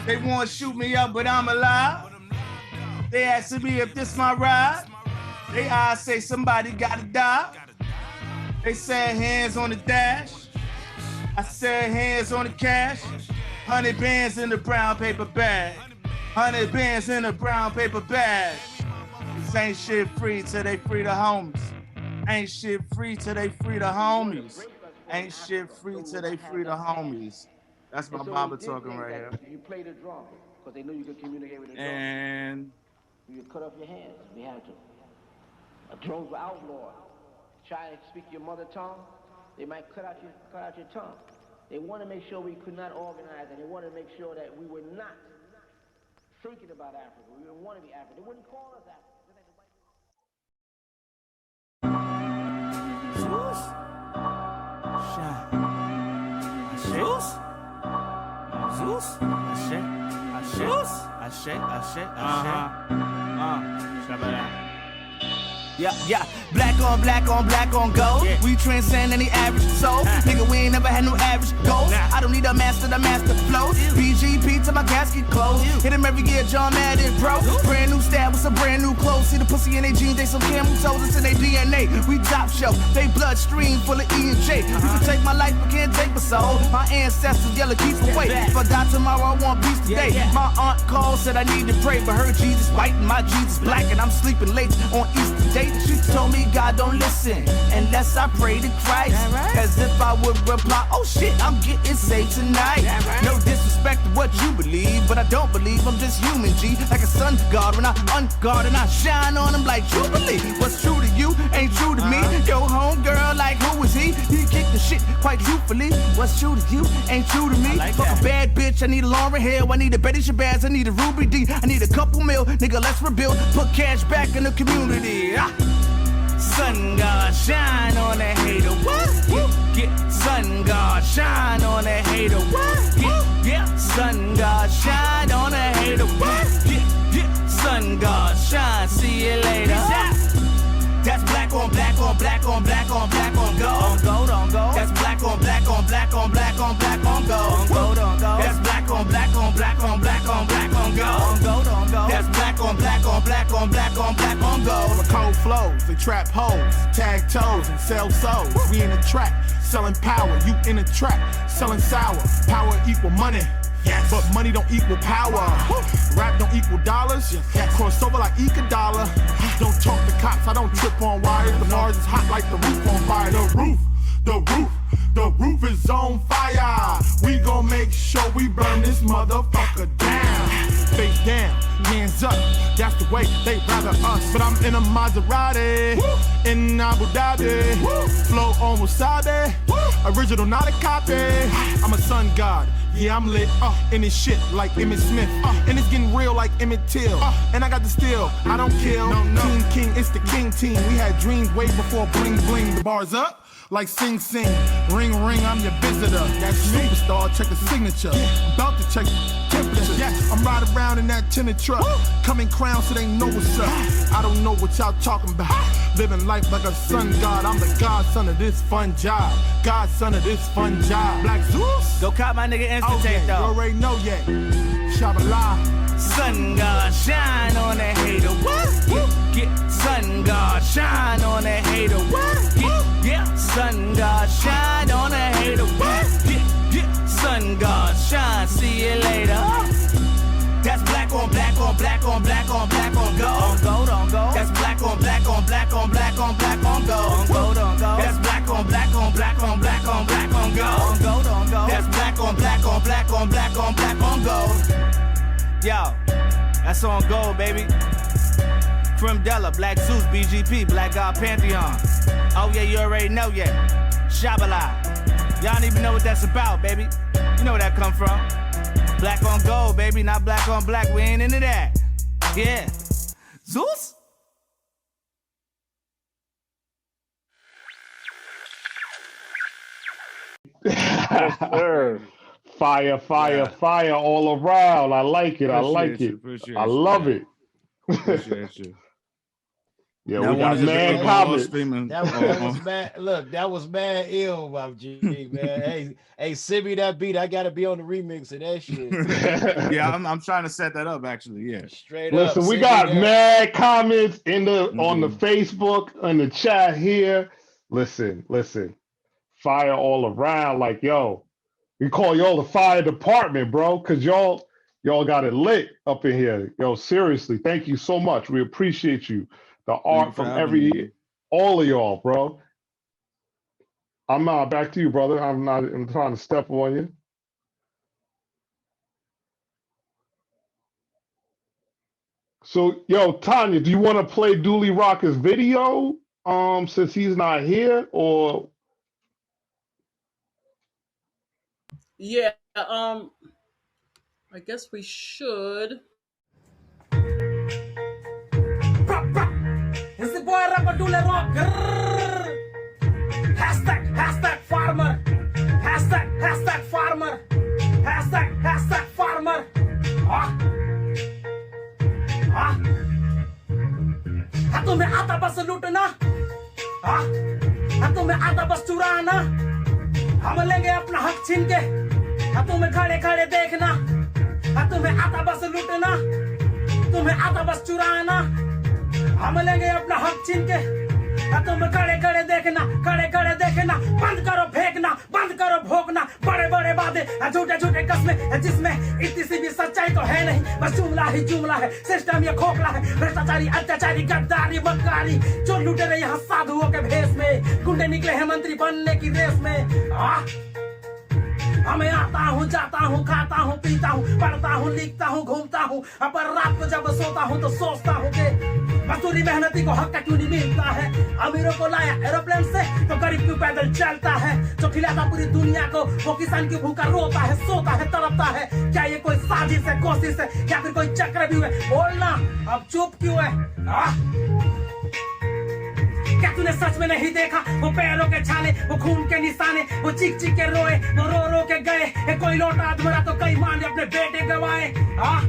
They wanna shoot me up, but I'm alive. They asking me if this my ride. They eyes say somebody gotta die. They said hands on the dash. I said hands on the cash. 100 bands in the brown paper bag. 100 bands in the brown paper bag. This ain't shit free till they free the homies. Ain't shit free till they free the homies. Ain't shit free till they free the homies. That's my Baba talking right here. You played the drum because they knew you could communicate with the drum. And you could cut off your hands. We had to. Drones were outlawed. Try to speak your mother tongue, they might cut out your tongue. They want to make sure we could not organize, and they want to make sure that we were not thinking about Africa. We didn't want to be African. They wouldn't call us African. Yeah, black on gold. Yeah. We transcend any average soul. Nigga, we ain't never had no average goals. Nah. I don't need a master to master flows. BGP till my casket close. Hit him every year, John Madden, bro. Brand new stab with some brand new clothes. See the pussy in their jeans, they some camel toes. It's in their DNA. We top shelf, they bloodstream full of E and J. You can take my life, but can't take my soul. My ancestors yellow, keep away. If I die tomorrow, I want peace today. My aunt called, said I need to pray, but her Jesus white and my Jesus black, and I'm sleeping late on Easter day. She told me God don't listen unless I pray to Christ. As if I would reply, oh shit, I'm getting saved tonight. No disrespect to what you believe, but I don't believe I'm just human, G. Like a sun god when I unguard and I shine on him like Jubilee. What's true to you ain't true to me. Yo, home girl, like who is he? He kicked the shit quite truthfully. What's true to you ain't true to me. Like fuck a bad bitch, I need a Lauren Hill. I need a Betty Shabazz, I need a Ruby D. I need a couple mil, nigga, let's rebuild. Put cash back in the community. sun god, shine on that hater. What? Get sun god, shine on that hater. What? Get sun god, shine on that hater. What? Get sun god, shine. See you later. That's black on black on black on black on black on go. On go, on go. That's black on black on black on black on black on go. On go, on go. That's black on black on black on black on black on go. On go, on go. That's black on black on black on black on black on go. The cold flows, they trap hoes, tag toes and sell souls. We in the trap, selling power. You in the trap, selling sour. Power equal money. Yes. But money don't equal power. Rap don't equal dollars. Yes. Cross over like equal dollar. Don't talk to cops, I don't trip on wires. The bars is hot like the roof on fire. The roof is on fire. We gon' make sure we burn this motherfucker down. Face down, hands up. That's the way they rather us. But I'm in a Maserati, in Abu Dhabi. Flow on wasabi, original, not a copy. I'm a sun god. Yeah, I'm lit, in this shit like Emmett Smith, and it's getting real like Emmett Till, and I got the steel, I don't kill, no. King, it's the king team, we had dreams way before bling bling, the bar's up, like sing sing, ring ring, I'm your visitor, that superstar, check the signature, about to check temperature, I'm riding around in that tinted truck, coming crown so they know what's up, I don't know what y'all talking about, living life like a sun god, I'm the godson of this fun job, godson of this fun job, Black Zeus, go cop my nigga instant tape though. You already know yet. Shabala. Sun god, shine on that hater. What? Get sun god, shine on that hater. What? Get sun god, shine on that hater. What? Get sun god, shine. See you later. That's black on black on black on black on black on go. On go, on go. That's black on black on black on black on black on go. On go, on go. That's black on black on black on black on black on go. On go, on go. That's black on black on black on black on black on go. Yo, that's on gold, baby. Crim, Black Zeus, BGP, Black God Pantheon. Oh yeah, you already know, yeah. Shabala. Y'all don't even know what that's about, baby. You know where that come from. Black on gold, baby, not black on black. We ain't into that. Yeah. Zeus? Yes, sir. Fire all around. I like it. I like it. I love it. Appreciate you. Yeah, we got mad comments. That was bad. Look, that was mad ill, my G, man. hey, send me that beat. I gotta be on the remix of that shit. Yeah, I'm trying to set that up actually. Yeah. Straight up. Listen, we got mad comments in the on the Facebook, in the chat here. Listen. Fire all around. Like, yo, we call y'all the fire department, bro, because y'all got it lit up in here. Yo, seriously, thank you so much. We appreciate you. The art from all of y'all, bro. I'm back to you, brother. I'm trying to step on you. So, yo, Tanya, do you want to play Dooley Rocker's video since he's not here, or? Yeah, I guess we should. It's the boy rapper Dooley Rocker. Hashtag farmer. Hashtag farmer. Hashtag farmer. हाँ तुम्हें आता बस लूटना, हाँ तुम्हें आता बस चुराना, हम लेंगे अपना हक छीन के, हाँ तुम्हें खड़े खड़े देखना, हाँ तुम्हें आता बस लूटना, तुम्हें आता बस चुराना, हम लेंगे अपना हक छीन के, हाँ तुम्हें खड़े खड़े देखना, बंद करो फेंकना, बंद करो भोगना, बड़े बड़े वादे, झूठे झूठे कस्में, जिसमें इतनी सी भी सच्चाई तो है नहीं, बस जुमला है, सिस्टम ये खोखला है, भ्रष्टाचारी, अत्याचारी, गद्दारी, बदकारी, जो लूटे रहे यहाँ साधुओं के भेष में, गुंडे निकले हैं मंत्री बनने की रेस में। हमें आता हूँ, जाता हूँ, खाता हूँ, पीता हूँ, पढ़ता हूँ, लिखता हूँ, घूमता हूँ, पर रात को जब सोता हूँ तो सोचता हूँ कि मजदूरी मेहनती को हक क्यों नहीं मिलता है। अमीरों को लाया एरोप्लेन से तो गरीब क्यों पैदल चलता है। जो खिलाता पूरी दुनिया को वो किसान की भूखा रोता है, सोता है, तड़पता है। क्या ये कोई साजिश है, कोशिश है, या फिर कोई चक्रव्यूह है? बोलना, अब चुप क्यों है? क्या तूने सच में नहीं देखा वो पैरों के छाले वो खून के निशाने वो चीख चीख के रोए वो रो रो के गए कोई लौटा मरा तो कई माँ ने अपने बेटे गवाए हाँ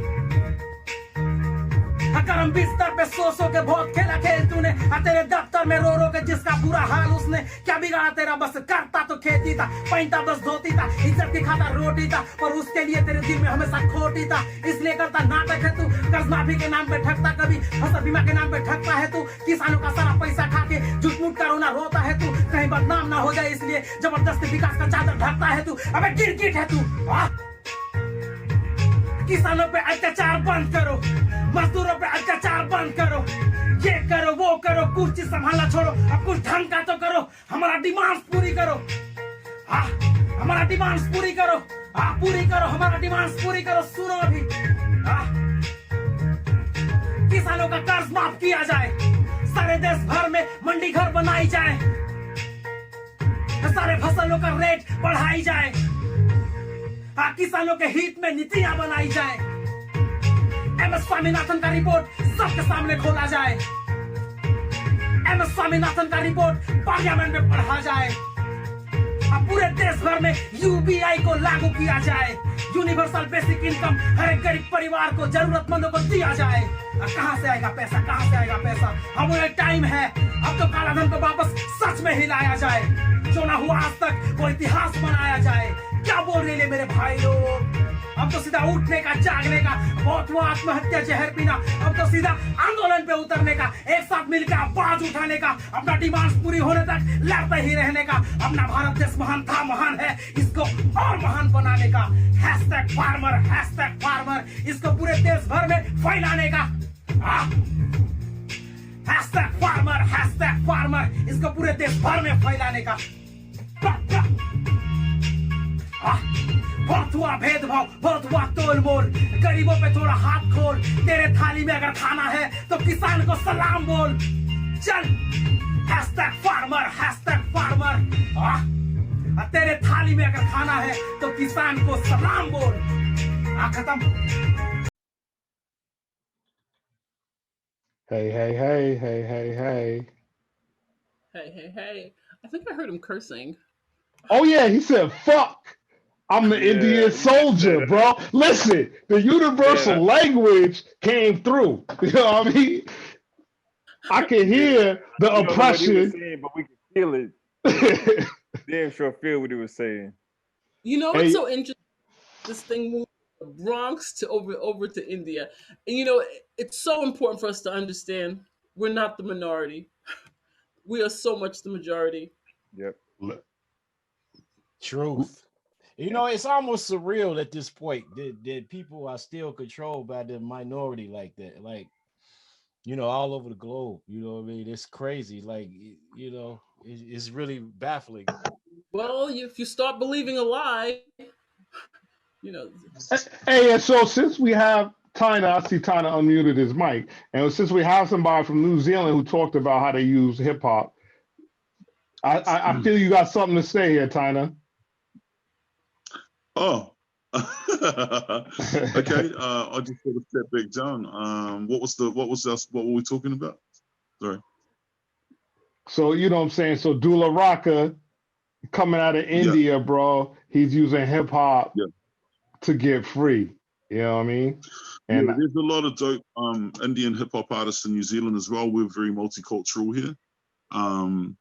करम बिस्तर पे सो के बहुत खेला खेल तूने तेरे दफ्तर में रो के जिसका बुरा हाल उसने क्या बिगाड़ा तेरा बस करता तो खेती था पहनता बस धोती था इज्जत की खाता रोटी था पर उसके लिए तेरे दिल में हमेशा खोटी था इसलिए करता नाटक है तू कर्ज माफी के नाम पे ठगता कभी फसल बीमा के नाम पे ठगता है तू किसानों का सारा पैसा खा के झूठ का रोना रोता है तू कहीं बदनाम ना हो जाए इसलिए जबरदस्ती विकास का चादर ढकता है तू अबे गिरगिट है तू किसानों पे अत्याचार बंद करो मजदूरों पे अत्याचार बंद करो ये करो वो करो कुछ चीज संभालना छोड़ो अब कुछ ढंग का तो करो हमारा डिमांड्स पूरी करो हाँ हमारा डिमांड्स पूरी करो हाँ पूरी करो हमारा डिमांड्स पूरी करो सुनो अभी हाँ किसानों का कर्ज माफ किया जाए सारे देश भर में मंडी घर बनाई जाए सारे फसलों का रेट बढ़ाई जाए किसानों के हित में नीतियां बनाई जाए एमएस स्वामीनाथन का रिपोर्ट सबके सामने खोला जाए एमएस स्वामीनाथन का रिपोर्ट पार्लियामेंट में पढ़ा जाए अब पूरे देश भर में यूबीआई को लागू किया जाए यूनिवर्सल बेसिक इनकम हर एक गरीब परिवार को जरूरतमंदों को दिया जाए कहां से आएगा पैसा कहां से आएगा पैसा अब वो टाइम है अब तो कालाधन को वापस सच में हिलाया जाए जो ना हुआ आज तक वो इतिहास बनाया जाए क्या बोल रहे मेरे भाई लोग अब तो सीधा उठने का जागने का बहुत हुआ आत्महत्या जहर पीना अब तो सीधा आंदोलन पे उतरने का एक साथ मिलकर आवाज उठाने का अपना डिमांड्स पूरी होने तक लड़ते ही रहने का अपना भारत देश महान था महान है इसको और महान बनाने का #farmer इसको पूरे देश भर में फैलाने का #farmer इसको पूरे देश भर में फैलाने का बहुत हुआ भेदभाव बहुत हुआ तोल मोल गरीबों पे थोड़ा हाथ खोल तेरे थाली में अगर खाना है तो किसान को सलाम बोल चल #farmer तेरे थाली में अगर खाना है तो किसान को सलाम बोल खत्म Hey, hey, hey, hey, hey, hey. Hey. I think I heard him cursing. Oh, yeah, he said, fuck. I'm the Indian soldier, bro. Listen, the universal language came through. You know what I mean? I can hear the oppression. What he was saying, but we can feel it. Damn sure feel what he was saying. You know, it's so interesting. This thing moved from the Bronx to over to India. And you know, it's so important for us to understand we're not the minority. We are so much the majority. Yep. Truth. You know, it's almost surreal at this point that people are still controlled by the minority like that. Like, you know, all over the globe. You know what I mean? It's crazy. Like, you know, it's really baffling. Well, if you start believing a lie, you know. Hey, and so since we have Tyna, I see Tyna unmuted his mic. And since we have somebody from New Zealand who talked about how they use hip hop, I feel you got something to say here, Tyna. Oh, okay. I just sort of step back down. What were we talking about? Sorry. So you know what I'm saying. So Dula Raka coming out of India, bro. He's using hip hop to get free. You know what I mean? And there's a lot of dope Indian hip hop artists in New Zealand as well. We're very multicultural here. One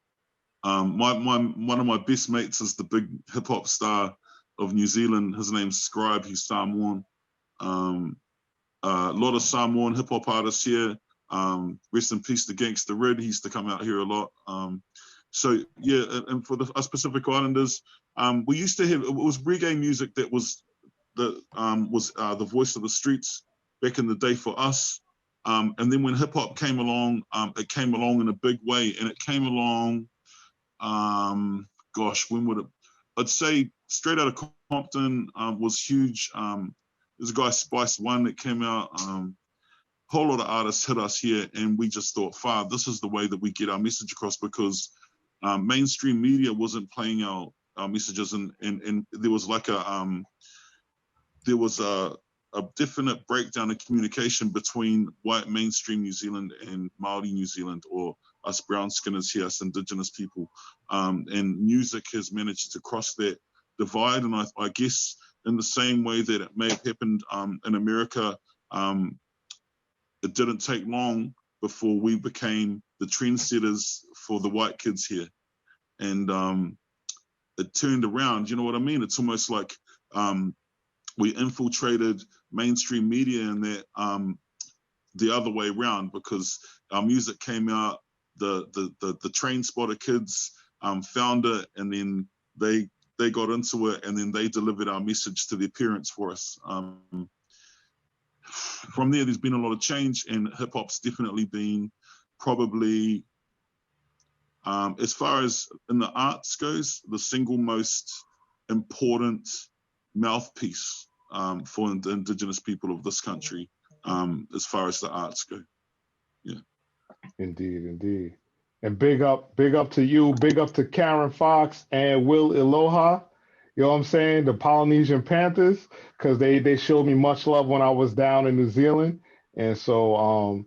of my best mates is the big hip hop star of New Zealand. His name's Scribe. He's Samoan. A lot of Samoan hip hop artists here. Rest in peace to Gangsta Red. He used to come out here a lot. So yeah, and for us Pacific Islanders, we used to have, it was reggae music that was the voice of the streets back in the day for us. And then when hip hop came along, it came along in a big way, and it came along, gosh, when would it? I'd say Straight Outta Compton was huge. There's a guy Spice One that came out. Whole lot of artists hit us here, and we just thought, "Far, this is the way that we get our message across," because mainstream media wasn't playing our messages, and there was like a definite breakdown in communication between white mainstream New Zealand and Māori New Zealand, or us brown skinners here, us indigenous people. And music has managed to cross that divide. And I guess in the same way that it may have happened in America, it didn't take long before we became the trendsetters for the white kids here. And it turned around, you know what I mean? It's almost like we infiltrated mainstream media in that the other way around, because our music came out, the train spotter kids found it, and then they got into it, and then they delivered our message to their parents for us. From there, there's been a lot of change, and hip hop's definitely been probably, as far as in the arts goes, the single most important mouthpiece for the indigenous people of this country, as far as the arts go. Yeah. Indeed, indeed. And big up to you, big up to Karen Fox and Will Iloha. You know what I'm saying? The Polynesian Panthers, because they showed me much love when I was down in New Zealand. And so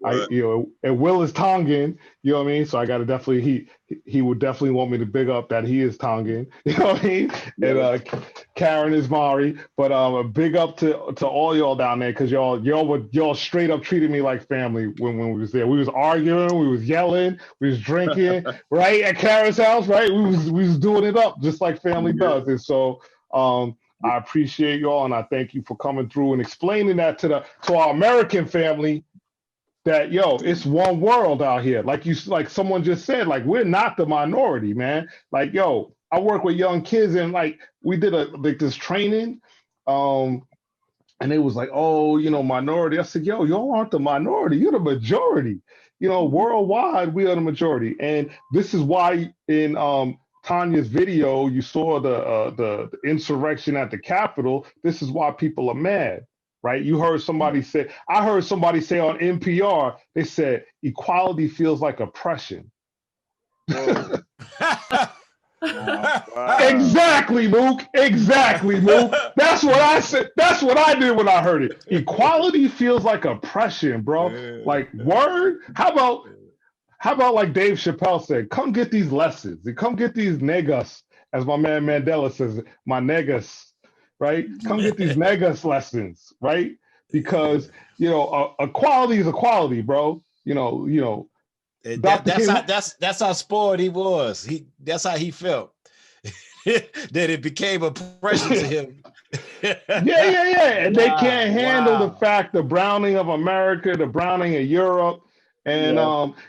and Will is Tongan, you know what I mean? So I gotta definitely, he would definitely want me to big up that he is Tongan, you know what I mean? And Karen is Maori, but a big up to all y'all down there, because y'all straight up treated me like family when we was there. We was arguing, we was yelling, we was drinking, right, at Karen's house, right? We was doing it up just like family does. And so I appreciate y'all, and I thank you for coming through and explaining that to our American family, that it's one world out here. Like someone just said, like, we're not the minority, man. Like, I work with young kids, and like we did this training, and it was like, oh, minority. I said, y'all aren't the minority, you're the majority. Worldwide, we are the majority. And this is why in Tanya's video, you saw the insurrection at the Capitol. This is why people are mad. Right? I heard somebody say on NPR, they said equality feels like oppression. Exactly, Luke. Exactly, Luke. That's what I said. That's what I did when I heard it. Equality feels like oppression, bro. Like, word? How about like Dave Chappelle said, come get these lessons and come get these negas, as my man Mandela says, my negas. Right? Come get these negas lessons, right? Because equality is equality, bro. That's how spoiled he was. That's how he felt. That it became oppression to him. Yeah. And they can't handle the fact, the browning of America, the browning of Europe, and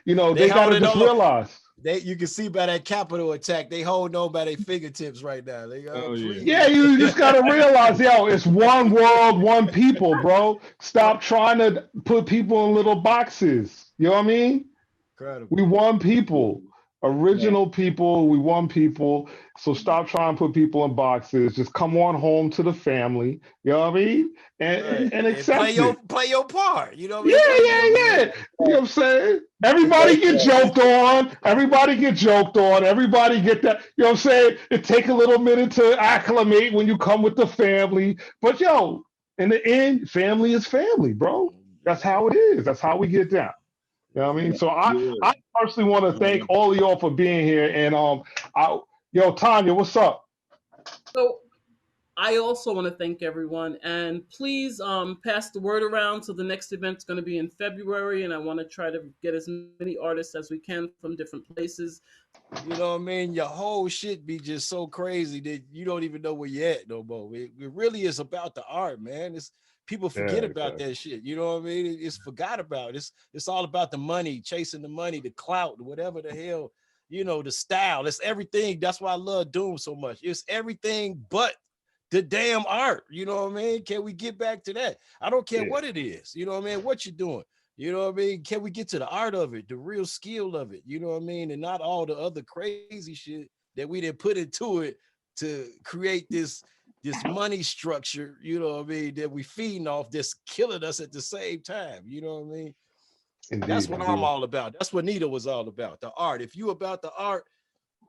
they gotta just realize. You can see by that Capitol attack, they hold on by their fingertips right now. You just gotta realize, it's one world, one people, bro. Stop trying to put people in little boxes. You know what I mean? Incredible. We one people, original people. We one people. So stop trying to put people in boxes. Just come on home to the family. You know what I mean? And accept play your part. You know what I mean? Yeah. You know what I'm saying? Everybody get joked on. Everybody get that. You know what I'm saying? It take a little minute to acclimate when you come with the family. But in the end, family is family, bro. That's how it is. That's how we get down. You know what I mean? So I personally want to thank all of y'all for being here. And Tanya, what's up? So I also want to thank everyone, and please pass the word around. So the next event's going to be in February, and I want to try to get as many artists as we can from different places. You know what I mean? Your whole shit be just so crazy that you don't even know where you're at no more. It really is about the art, man. People forget about that shit. You know what I mean? It's forgot about. It's all about the money, chasing the money, the clout, whatever the hell, the style. It's everything. That's why I love Doom so much. It's everything but the damn art. You know what I mean? Can we get back to that? I don't care what it is. You know what I mean? What you're doing. You know what I mean? Can we get to the art of it, the real skill of it? You know what I mean? And not all the other crazy shit that we didn't put into it to create this money structure, you know what I mean, that we feeding off, that's killing us at the same time. You know what I mean? Indeed, that's what I'm all about. That's what Nita was all about, the art. If you about the art,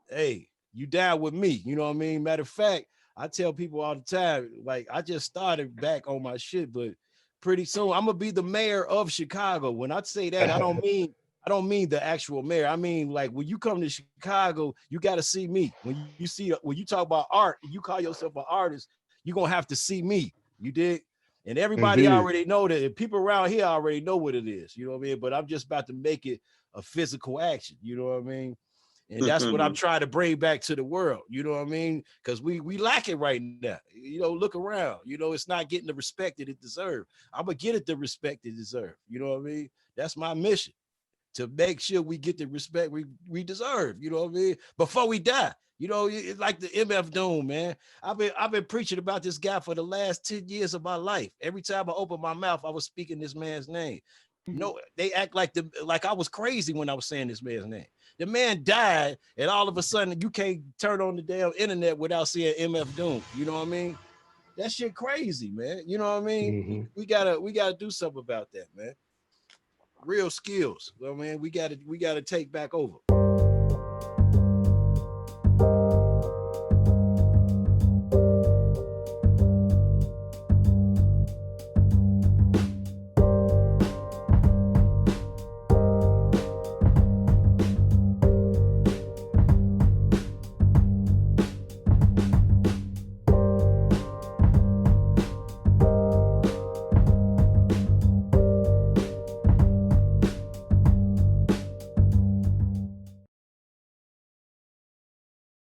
hey, you down with me. You know what I mean? Matter of fact, I tell people all the time, like, I just started back on my shit, but pretty soon I'm gonna be the mayor of Chicago. When I say that, I don't mean I don't mean the actual mayor. I mean, like, when you come to Chicago, you got to see me. When you talk about art, and you call yourself an artist, you're gonna have to see me. You dig? And everybody Indeed. already know that. People around here already know what it is. You know what I mean? But I'm just about to make it a physical action. You know what I mean? And that's what I'm trying to bring back to the world. You know what I mean? Because we lack it right now. You know, look around. You know, it's not getting the respect that it deserves. I'm gonna get it the respect it deserves. You know what I mean? That's my mission, to make sure we get the respect we deserve. You know what I mean? Before we die. You know, it's like the MF Doom, man. I've been preaching about this guy for the last 10 years of my life. Every time I open my mouth, I was speaking this man's name. No, they act like I was crazy when I was saying this man's name. The man died, and all of a sudden you can't turn on the damn internet without seeing MF Doom. You know what I mean? That shit crazy, man. You know what I mean? We gotta do something about that, man. Real skills. I mean, we gotta take back over.